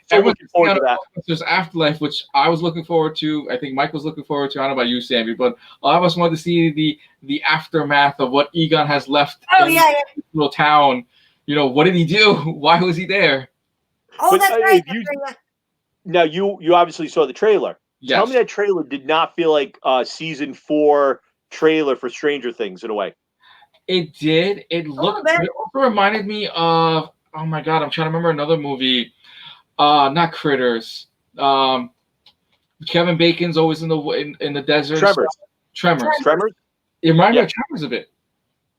so looking forward to that. Ghostbusters Afterlife, which I was looking forward to. I think Mike was looking forward to. I don't know about you, Sammy, but a lot of us wanted to see the aftermath of what Egon has left in the little town. You know, what did he do? Why was he there? Oh, but, that's right. Now, you obviously saw the trailer. Yes. Tell me that trailer did not feel like season 4 trailer for Stranger Things in a way. It did. It looked. It also reminded me of. Oh my God! I'm trying to remember another movie. Not Critters. Kevin Bacon's always in the desert. Tremors. It reminded me of Tremors a bit.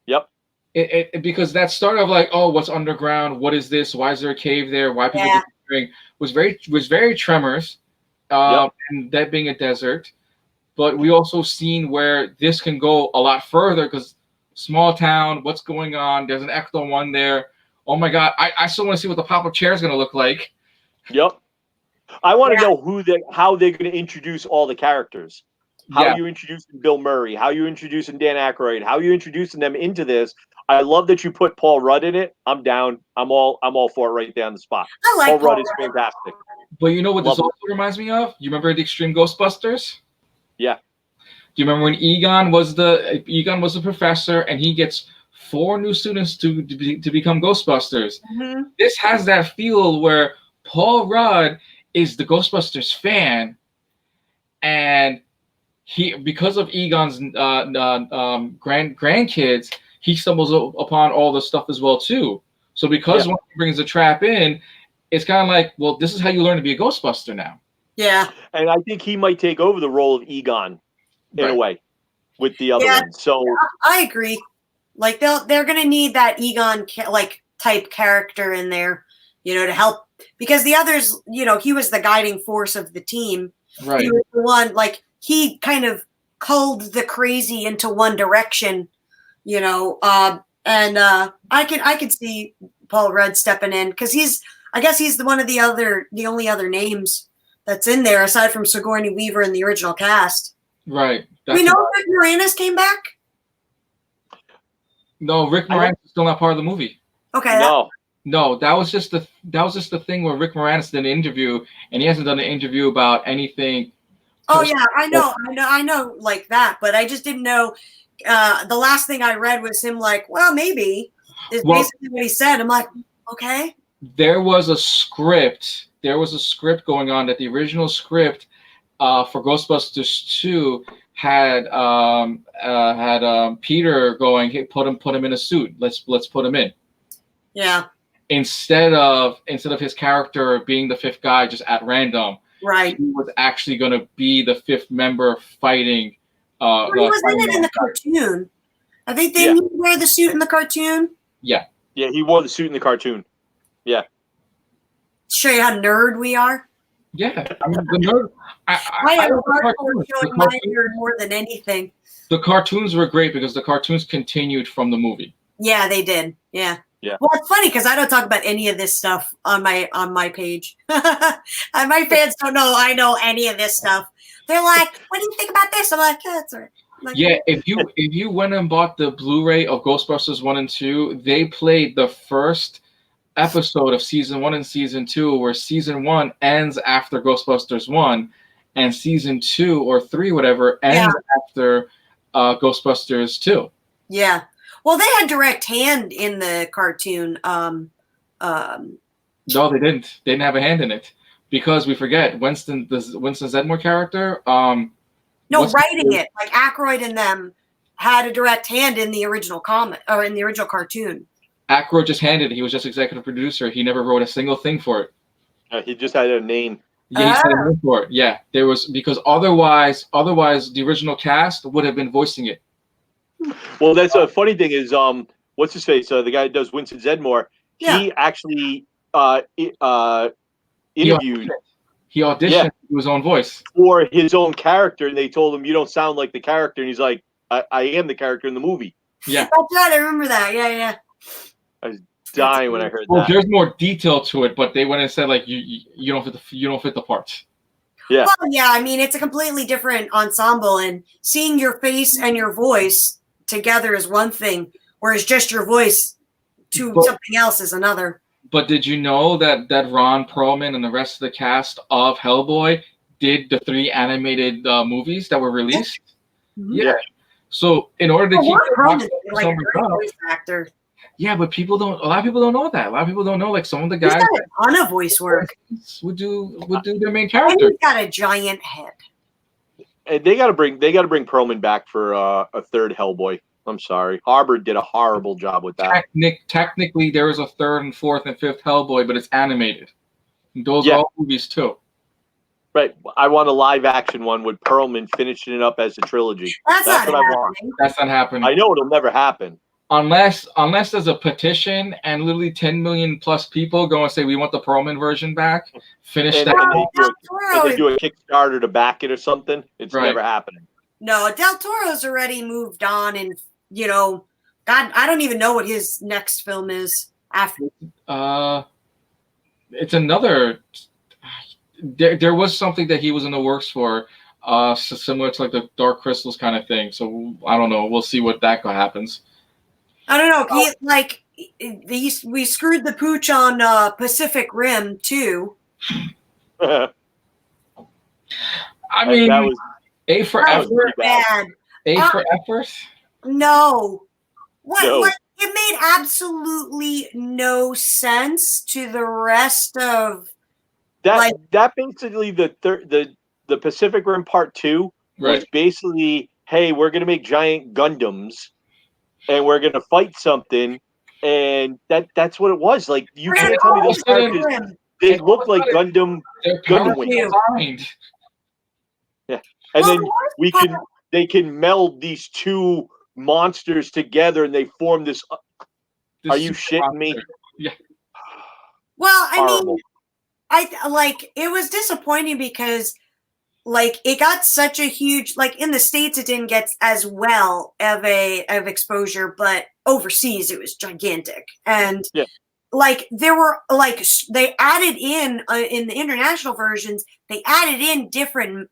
Yep. It because that started of like, oh, what's underground? What is this? Why is there a cave there? Why people disappearing? Was very Tremors, and that being a desert. But we also seen where this can go a lot further because small town. What's going on? There's an Ecto one there. Oh my God! I still want to see what the pop-up chair is going to look like. Yep. I want to know how they're going to introduce all the characters. How you introducing Bill Murray? How you introducing Dan Aykroyd? How you introducing them into this? I love that you put Paul Rudd in it. I'm down. I'm all for it right there on the spot. I like Paul Rudd is fantastic. But you know what this also reminds me of? You remember the Extreme Ghostbusters? Yeah. Do you remember when Egon was the professor and he gets 4 new students to become Ghostbusters? Mm-hmm. This has that feel where Paul Rudd is the Ghostbusters fan, and he, because of Egon's grandkids, he stumbles upon all the stuff as well too. So because one brings the trap in, it's kind of like, well, this is how you learn to be a Ghostbuster now. Yeah. And I think he might take over the role of Egon in a way with the other one. So I agree. Like they're gonna need that Egon type character in there, to help, because the others, he was the guiding force of the team. Right. He was the one, he kind of culled the crazy into one direction, and I could see Paul Rudd stepping in because I guess he's the only other names that's in there aside from Sigourney Weaver in the original cast. Right. We know Rick Moranis came back? No, Rick Moranis is still not part of the movie. Okay. No, that was just the thing where Rick Moranis did an interview, and he hasn't done an interview about anything. Oh yeah, I know, like that, but I just didn't know. The last thing I read was him like, well, maybe is basically what he said. I'm like, okay. There was a script going on that the original script for Ghostbusters 2 had Peter going, hey, put him in a suit. Let's put him in. Yeah. Instead of his character being the 5th guy just at random, right? He was actually going to be the 5th member fighting. He was in it in the cartoon. I think they wear the suit in the cartoon. Yeah. Yeah, he wore the suit in the cartoon. Yeah. Show you how nerd we are. Yeah, I mean, the nerd. I am hardcore showing my nerd more than anything. The cartoons were great because the cartoons continued from the movie. Yeah, they did. Yeah. Yeah. Well, it's funny because I don't talk about any of this stuff on my page. And my fans don't know I know any of this stuff. They're like, "What do you think about this?" I'm like, "Yeah, that's all right." Like, Yeah, if you went and bought the Blu-ray of Ghostbusters 1 and 2, they played the first episode of season 1 and season 2, where season 1 ends after Ghostbusters 1, and season 2 or 3, whatever, ends after Ghostbusters 2. Yeah. Well, they had direct hand in the cartoon. No, they didn't. They didn't have a hand in it because we forget Winston Zedmore character. No, writing it, like Aykroyd and them had a direct hand in the original comic or in the original cartoon. Aykroyd just handed it. He was just executive producer. He never wrote a single thing for it. He just had a name. Yeah, he said a name for it. Yeah, there was because otherwise the original cast would have been voicing it. Well, that's a funny thing is what's his face? The guy that does Winston Zedmore. Yeah. He actually interviewed. He auditioned his own voice for his own character, and they told him, "You don't sound like the character," and he's like, "I am the character in the movie." Yeah, that's right. I remember that. Yeah. I was dying when I heard well, that. there's more detail to it, but they went and said like you don't fit the parts. Yeah. Well, yeah. I mean, it's a completely different ensemble, and seeing your face and your voice together is one thing, whereas just your voice to something else is another. But did you know that Ron Perlman and the rest of the cast of Hellboy did the 3 animated movies that were released? Yeah. So in order to keep Perlman, like a great voice actor. Yeah, but a lot of people don't know that. A lot of people don't know like some of the guys He's got a ton of voice work. Would do their main And character. he's got a giant head. And they got to bring Perlman back for a third Hellboy. I'm sorry, Harbor did a horrible job with that. Technically, there is a 3rd and 4th and 5th Hellboy, but it's animated. Those are all movies too. Right. I want a live action one with Perlman finishing it up as a trilogy. That's what not I want. That's not happening. I know it'll never happen. Unless there's a petition and literally 10 million plus people go and say we want the Perlman version back. Finish and, that. And they do a Kickstarter to back it or something. It's never happening. No, Del Toro's already moved on, and God, I don't even know what his next film is after. It's another. There was something that he was in the works for, similar to like the Dark Crystals kind of thing. So I don't know. We'll see what that happens. I don't know. We screwed the pooch on Pacific Rim too. I mean, that was A for effort. Bad. A for effort. No. What? It made absolutely no sense to the rest of that. That basically the Pacific Rim Part 2 was basically, hey, we're gonna make giant Gundams, and we're gonna fight something, and that's what it was. Like you can't tell me those characters. They look like Gundam wings. Yeah, and then they can meld these two monsters together and they form this. Are you shitting me? Yeah. Well, I mean, it was disappointing because it got such a huge, in the States it didn't get as well of exposure, but overseas it was gigantic. And there were they added in the international versions, they added in different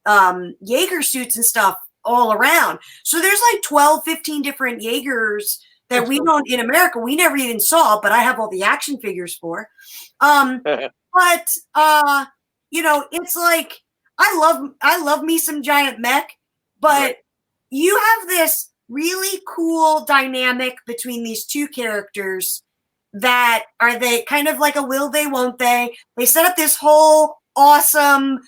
Jaeger suits and stuff all around. So there's 12, 15 different Jaegers that we don't in America. We never even saw, but I have all the action figures for. But it's I love me some giant mech, but you have this really cool dynamic between these two characters that are they kind of like a will they, won't they? They set up this whole awesome,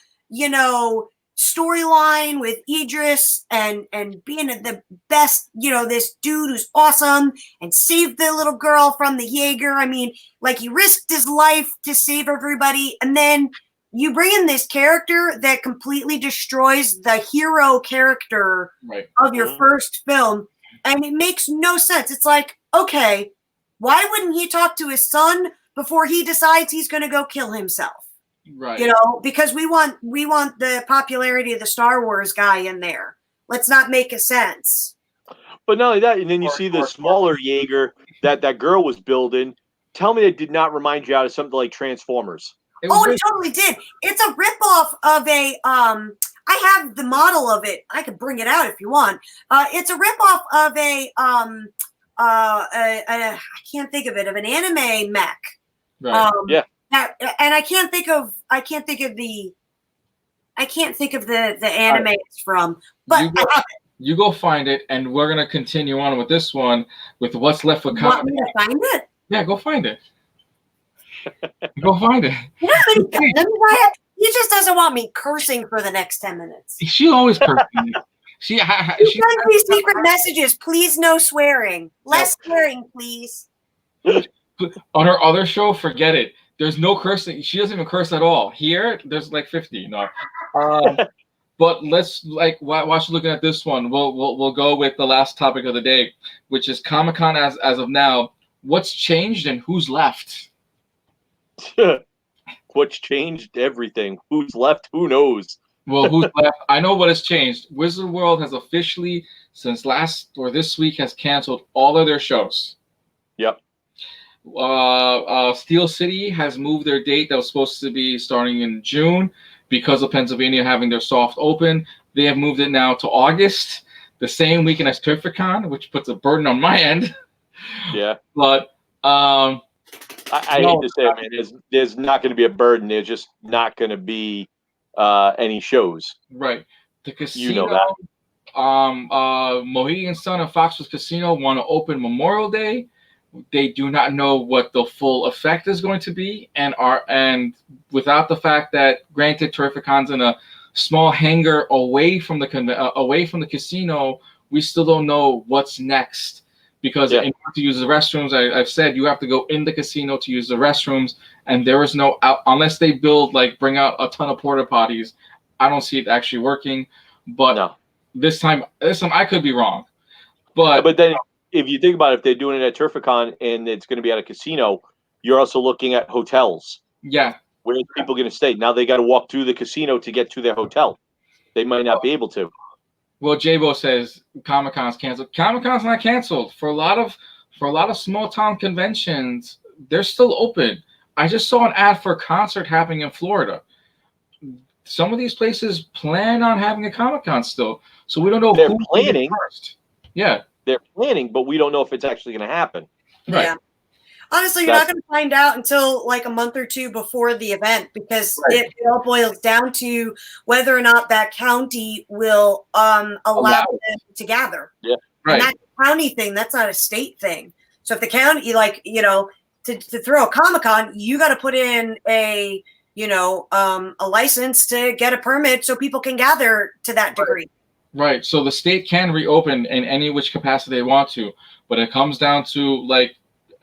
storyline with Idris and being the best, this dude who's awesome and saved the little girl from the Jaeger. I mean, he risked his life to save everybody. And then you bring in this character that completely destroys the hero character of your first film. And it makes no sense. It's okay, why wouldn't he talk to his son before he decides he's going to go kill himself? Right. Because we want the popularity of the Star Wars guy in there. Let's not make a sense. But not only that, and then you see the smaller Jaeger that girl was building. Tell me it did not remind you out of something like Transformers. It was It totally did. It's a ripoff of a I have the model of it. I could bring it out if you want. It's a ripoff of I can't think of it, of an anime mech. right. Yeah. And I can't think of the anime it's from. But You go find it, and we're gonna continue on with this one with what's left for you want me comic. to find it? Yeah, go find it. Go find it. You know how many times he just doesn't want me cursing for the next 10 minutes. She always cursing. She send me secret messages. Please, no swearing. Less swearing, please. on her other show, forget it. There's no cursing. She doesn't even curse at all. Here, there's like 50. No. But let's watch looking at this one. We'll go with the last topic of the day, which is Comic-Con as of now. What's changed and who's left? What's changed? Everything. Who's left? Who knows? Well, who's left? I know what has changed. Wizard World has officially, since last or this week, has canceled all of their shows. Yep. Steel City has moved their date that was supposed to be starting in June because of Pennsylvania having their soft open. They have moved it now to August, the same weekend as Turficon, which puts a burden on my end. Yeah. But I hate to say it, man. There's not going to be a burden. There's just not going to be any shows. Right. The casino, You know that. Mohegan Sun and Foxwoods Casino want to open Memorial Day. They do not know what the full effect is going to be, and without the fact that, granted, Terrificon's in a small hangar away from the casino, we still don't know what's next. Because in order to use the restrooms, I've said you have to go in the casino to use the restrooms, and there is no unless they bring out a ton of porta potties. I don't see it actually working. But no. this time I could be wrong. But then if you think about it, if they're doing it at Turficon and it's going to be at a casino, you're also looking at hotels. Yeah. Where are people going to stay? Now they got to walk through the casino to get to their hotel. They might not be able to. Well, J-Bo says Comic-Con's canceled. Comic-Con's not canceled. For a lot of small town conventions, they're still open. I just saw an ad for a concert happening in Florida. Some of these places plan on having a Comic-Con still, so we don't know they're who's planning first. Yeah, they're planning, but we don't know if it's actually going to happen. Right. Yeah. Honestly, you're not going to find out until like a month or two before the event, because it all boils down to whether or not that county will allow them to gather. Yeah, right. And that's a county thing. That's not a state thing. So if the county, to throw a Comic-Con, you got to put in a license to get a permit so people can gather to that degree. Right. So the state can reopen in any which capacity they want to, but it comes down to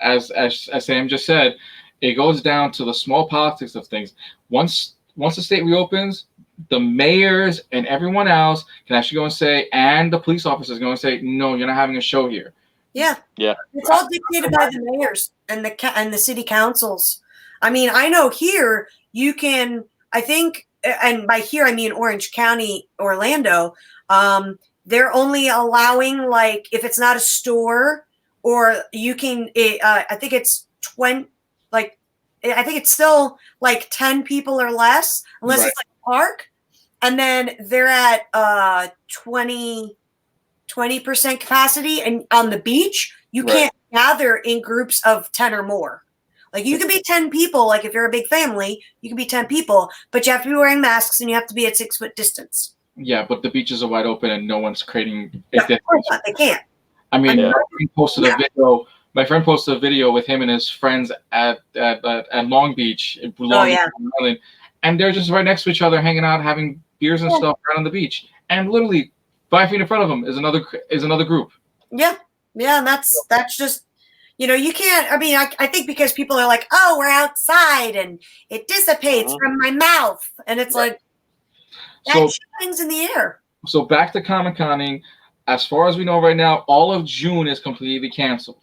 as Sam just said, it goes down to the small politics of things. Once the state reopens, the mayors and everyone else can actually go and say, and the police officers go and say, no, you're not having a show here. Yeah. Yeah. It's all dictated by the mayors and the city councils. I mean, I know here you can, I think, and by here I mean Orange County, Orlando, they're only allowing if it's not a store, or you can, I think it's 20, I think it's still 10 people or less, unless it's a park. And then they're at 20% capacity. And on the beach, you can't gather in groups of 10 or more. You can be 10 people. If you're a big family, you can be 10 people, but you have to be wearing masks and you have to be at 6 foot distance. Yeah, but the beaches are wide open and no one's creating a Of course not. They can't. I mean, my friend posted a video with him and his friends at Long Beach, Island, and they're just right next to each other, hanging out, having beers and stuff right on the beach. And literally 5 feet in front of them is another group. Yeah, and that's just, you can't. I mean, I think because people are like, oh, we're outside and it dissipates from my mouth, and it's that things in the air. So back to Comic-Conning. As far as we know right now, all of June is completely canceled.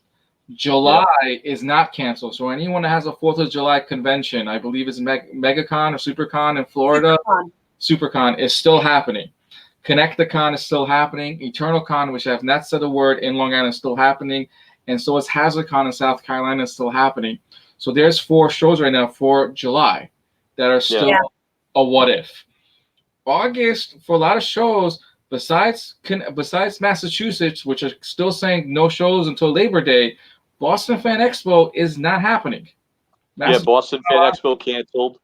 July is not canceled. So anyone that has a 4th of July convention, I believe it's MegaCon or SuperCon in Florida, SuperCon is still happening. Connect-a-Con is still happening. EternalCon, which I have not said a word in Long Island, is still happening. and so is HazardCon in South Carolina still happening. So there's 4 shows right now for July that are still Yeah. a what if. August for a lot of shows, besides Massachusetts, which are still saying no shows until Labor Day, Boston Fan Expo is not happening. Yeah, Boston Fan Expo canceled.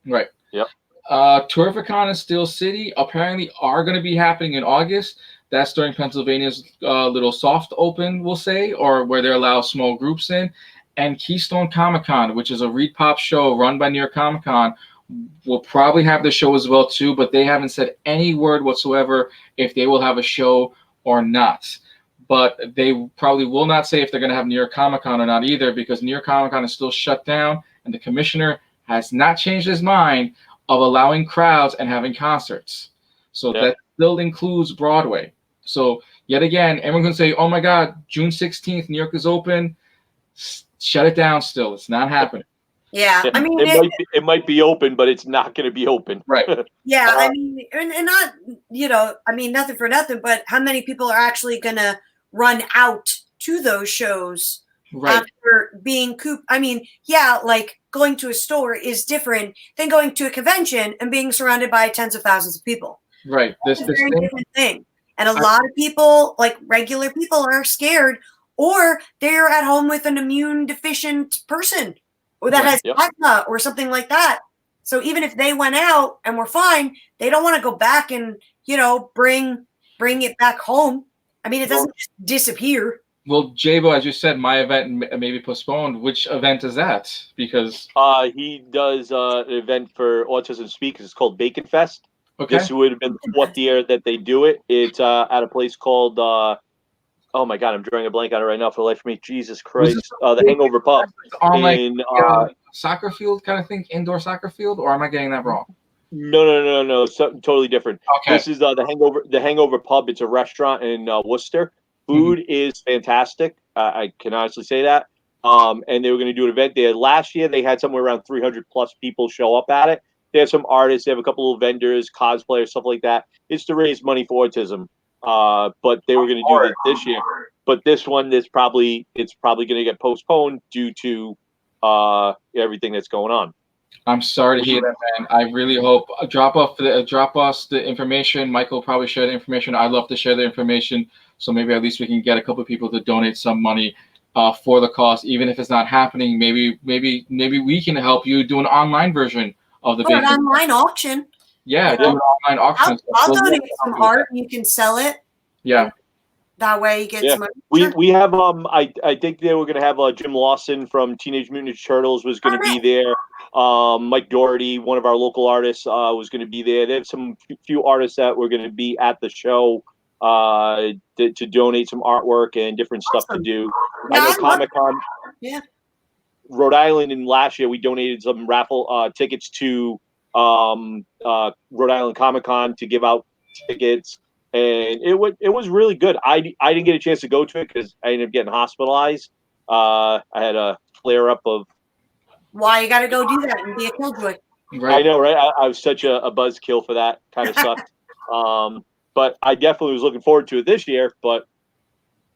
Right. Yep. Tourificon in Steel City apparently are going to be happening in August. That's during Pennsylvania's little soft open, we'll say, or where they allow small groups in. And Keystone Comic Con, which is a Reed Pop show run by New York Comic Con, will probably have the show as well too, but they haven't said any word whatsoever if they will have a show or not. But they probably will not say if they're going to have New York Comic Con or not either, because New York Comic Con is still shut down, and the commissioner has not changed his mind of allowing crowds and having concerts. So that still includes Broadway. So yet again, everyone's going to say, oh my God, June 16th, New York is open. Shut it down still. It's not happening. Yeah, I mean, it might be open, but it's not going to be open. Right. Yeah, I mean, and not, I mean, nothing for nothing, but how many people are actually going to run out to those shows after being cooped? I mean, yeah, like going to a store is different than going to a convention and being surrounded by tens of thousands of people. Right. This is a very different thing. And a lot of people, like regular people, are scared, or they're at home with an immune deficient person or that has asthma or something like that. So even if they went out and were fine, they don't want to go back and, bring it back home. I mean, it doesn't just disappear. Well, Jabo, as you said, my event may be postponed. Which event is that? Because he does an event for Autism Speakers. It's called Bacon Fest. Okay. This would have been the 4th year that they do it. It's at a place called oh my God, I'm drawing a blank on it right now for the life of me. Jesus Christ. The Hangover Pub. On soccer field kind of thing, indoor soccer field, or am I getting that wrong? No. Something totally different. Okay. This is the Hangover Pub. It's a restaurant in Worcester. Food is fantastic. I can honestly say that. And they were going to do an event there. Last year, they had somewhere around 300 plus people show up at it. They have some artists. They have a couple of vendors, cosplayers, stuff like that. It's to raise money for autism. But they were going to do it this year. But this one, it's probably going to get postponed due to everything that's going on. I'm sorry to hear that, man. I really hope drop us the information. Michael will probably share the information. I'd love to share the information, so maybe at least we can get a couple of people to donate some money for the cost, even if it's not happening. Maybe we can help you do an online version of the an online auction. Yeah, do an online auction. I'll donate some art and you can sell it. Yeah. That way you get some money. We have I think they were going to have Jim Lawson from Teenage Mutant Ninja Turtles was going to be there. Mike Doherty, one of our local artists, was going to be there. They have some few artists that were going to be at the show to donate some artwork and different stuff to do. Yeah, I know Comic-Con. Yeah. Rhode Island, and last year we donated some raffle tickets to Rhode Island Comic-Con to give out tickets. And it was really good. I didn't get a chance to go to it because I ended up getting hospitalized. I had a flare up of. Why you got to go do that and be a killjoy? Right. I know, right? I was such a buzzkill for that kind of stuff. But I definitely was looking forward to it this year. But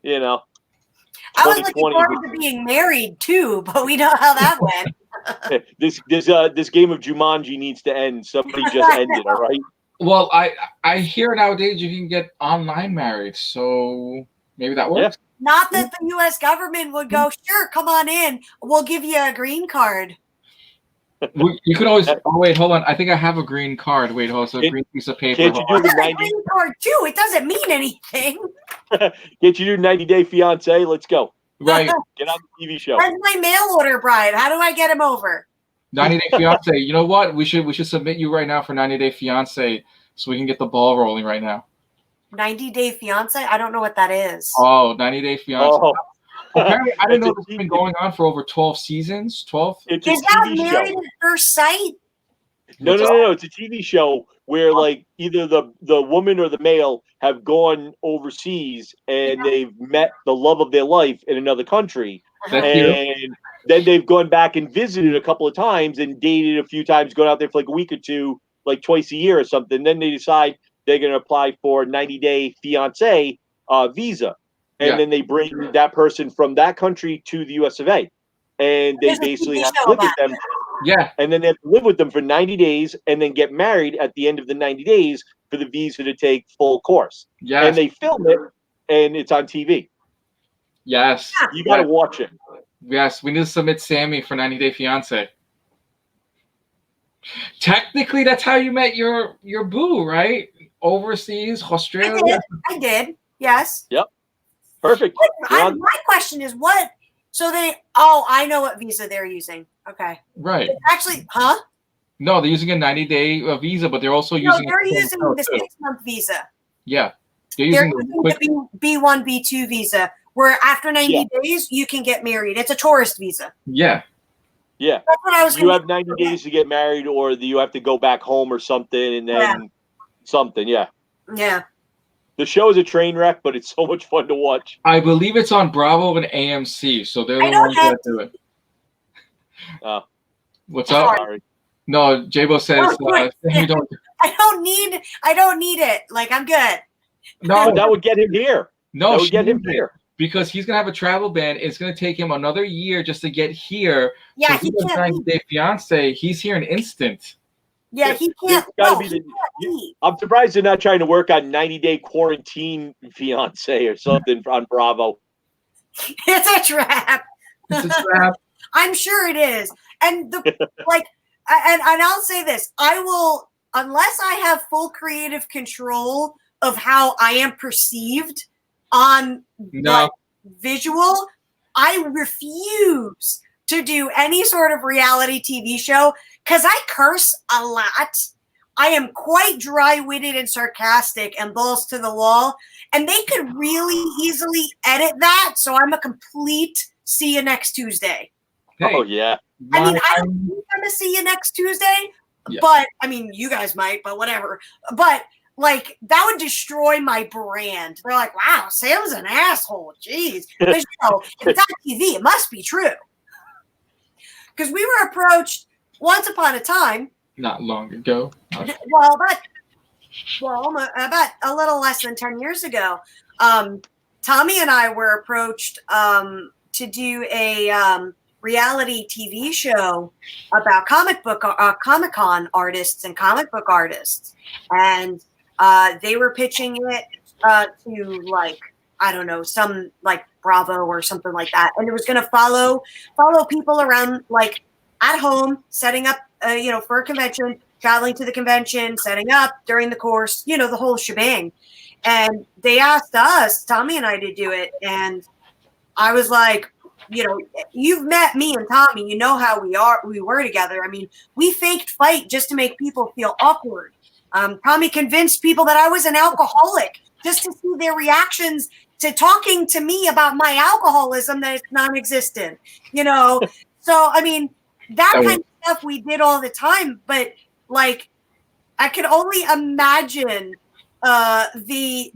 I was looking forward to being married too, but we know how that went. This game of Jumanji needs to end. Somebody just ended. All right. Well, I hear nowadays you can get online married, so maybe that works. Yeah. Not that the U.S. government would go, sure, come on in. We'll give you a green card. You could always. Oh wait, hold on. I think I have a green card. Wait, hold on. So a green piece of paper. Can't you do the 90 green card too? It doesn't mean anything. Can't you do 90-day fiance? Let's go. Right. Get on the TV show. Where's my mail order, Brian? How do I get him over? 90-day fiance. You know what? We should submit you right now for 90-day fiance, so we can get the ball rolling right now. 90-day fiance? I don't know what that is. Oh, 90-day fiance. Oh. Apparently, I didn't know this has been going on for over 12 seasons. 12. It's is that Married at First Sight? No. It's a TV show where like either the woman or the male have gone overseas and they've met the love of their life in another country. And then they've gone back and visited a couple of times and dated a few times, gone out there for like a week or two, like twice a year or something. Then they decide they're going to apply for 90-day fiance visa. and then they bring that person from that country to the US of A. And they There's a basically TV have to show live with about them. Yeah. And then they have to live with them for 90 days and then get married at the end of the 90 days for the visa to take full course. Yes. And they film it and it's on TV. Yes. You got to watch it. Yes, we need to submit Sammy for 90 Day Fiance. Technically, that's how you met your boo, right? Overseas, Australia. I did. Yes. Yep. Perfect. My question is what? So I know what visa they're using. Okay. Right. It's actually, huh? No, they're using a 90-day visa, but they're also using. They're using the 6-month visa. Yeah. They're using the B1, B2 visa, where after 90 days you can get married. It's a tourist visa. Yeah. Yeah. That's what I was. You have 90 days to get married, or you have to go back home or something, and then something. Yeah. Yeah. The show is a train wreck, but it's so much fun to watch. I believe it's on Bravo and AMC, so they're the ones that do it. What's up? Sorry. No, J-Bo says I don't need it. Like, I'm good. No, that would get him here. No, that would get him here. Because he's gonna have a travel ban. It's gonna take him another year just to get here. Yeah, so he can't. 90 Day Fiance, he's here in instant. Yeah, he can't. I'm surprised they're not trying to work on 90-day quarantine fiance or something on Bravo. It's a trap. It's a trap. I'm sure it is. And and I'll say this: I will, unless I have full creative control of how I am perceived on visual, I refuse to do any sort of reality TV show because I curse a lot. I am quite dry-witted and sarcastic and balls to the wall, and they could really easily edit that. So I'm a complete see you next Tuesday. Hey, oh yeah. I mean, I don't think I'm gonna see you next Tuesday, but I mean, you guys might, but whatever. But like, that would destroy my brand. They're like, wow, Sam's an asshole. Jeez. Because, it's on TV. It must be true. Because we were approached once upon a time. Not long ago. Well, about a little less than 10 years ago. Tommy and I were approached to do a reality TV show about Comic-Con artists and comic book artists. And they were pitching it to, like, I don't know, some like Bravo or something like that. And it was going to follow people around, like, at home, setting up, for a convention, traveling to the convention, setting up during the course, the whole shebang. And they asked us, Tommy and I, to do it. And I was like, you've met me and Tommy, you know how we were together. I mean, we faked fight just to make people feel awkward. Tommy convinced people that I was an alcoholic just to see their reactions to talking to me about my alcoholism, that it's non-existent, So, I mean, that kind of stuff we did all the time. But, like, I could only imagine the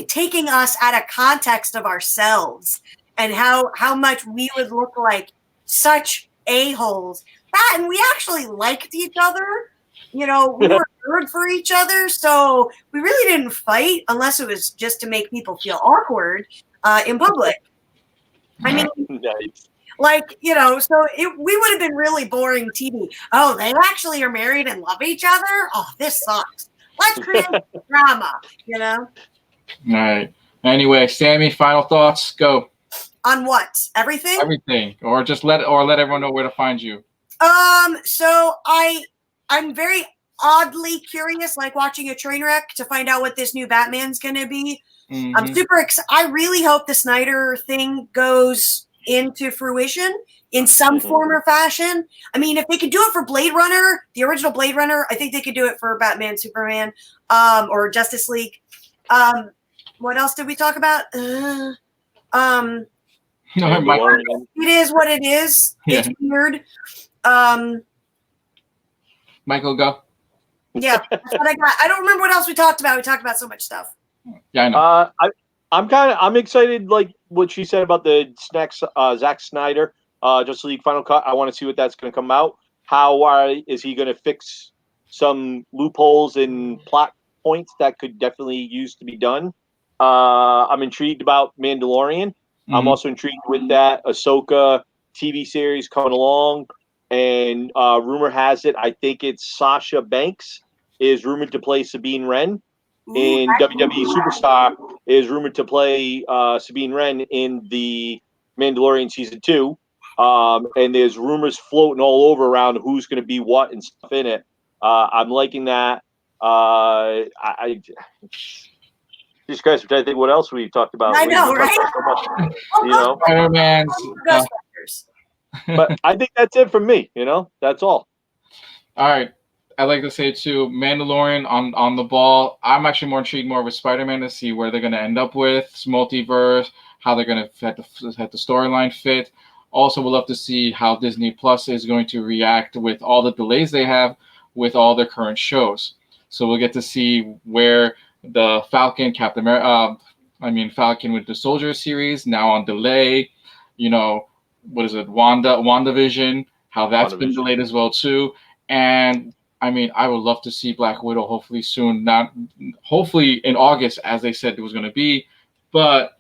taking us out of context of ourselves and how much we would look like such a-holes. And we actually liked each other. We were good for each other, so we really didn't fight unless it was just to make people feel awkward in public. I mean, nice. So we would have been really boring TV. Oh, they actually are married and love each other? Oh, this sucks. Let's create drama, All right. Anyway, Sammy, final thoughts. Go. On what? Everything? Everything. Or just let everyone know where to find you. So I'm very oddly curious, like watching a train wreck, to find out what this new Batman's going to be. Mm-hmm. I'm super excited. I really hope the Snyder thing goes into fruition in some form or fashion. I mean, if they could do it for Blade Runner, the original Blade Runner, I think they could do it for Batman, Superman, or Justice League. What else did we talk about? No, it is what it is. Yeah. It's weird. Michael, go. Yeah, that's what I got. I don't remember what else we talked about. We talked about so much stuff. Yeah, I know. I'm excited, like what she said about the Zack Snyder Justice League Final Cut. I want to see what that's going to come out. How is he going to fix some loopholes and plot points that could definitely use to be done? I'm intrigued about Mandalorian. I'm Mhm. also intrigued with that Ahsoka TV series coming along. And rumor has it, I think it's Sasha Banks is rumored to play Sabine Wren Ooh, in WWE Superstar, is rumored to play Sabine Wren in the Mandalorian season 2. And there's rumors floating all over around who's going to be what and stuff in it. I'm liking that. I Jesus Christ, I'm trying to think what else we've talked about. I We know, talked right? about so much, Oh, you know. Spider-Man's. Ghostbusters. But I think that's it from me. You know, that's all. All right. I'd like to say too, Mandalorian on the ball. I'm actually more intrigued more with Spider-Man to see where they're going to end up with multiverse, how they're going to have the storyline fit. Also, we'll love to see how Disney Plus is going to react with all the delays they have with all their current shows. So we'll get to see where the Falcon, Captain America, Falcon with the Soldier series now on delay. You know, what is it, WandaVision, how that's been WandaVision. delayed as well too. And I would love to see Black Widow hopefully soon. Not hopefully in August, as they said it was going to be, but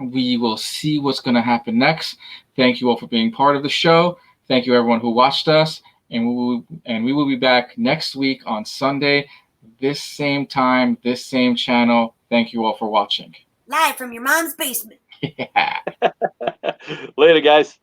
we will see what's going to happen next. Thank you all for being part of the show. Thank you everyone who watched us, and we will be back next week on Sunday, this same time, this same channel. Thank you all for watching. Live from your mom's basement. Yeah. Later, guys.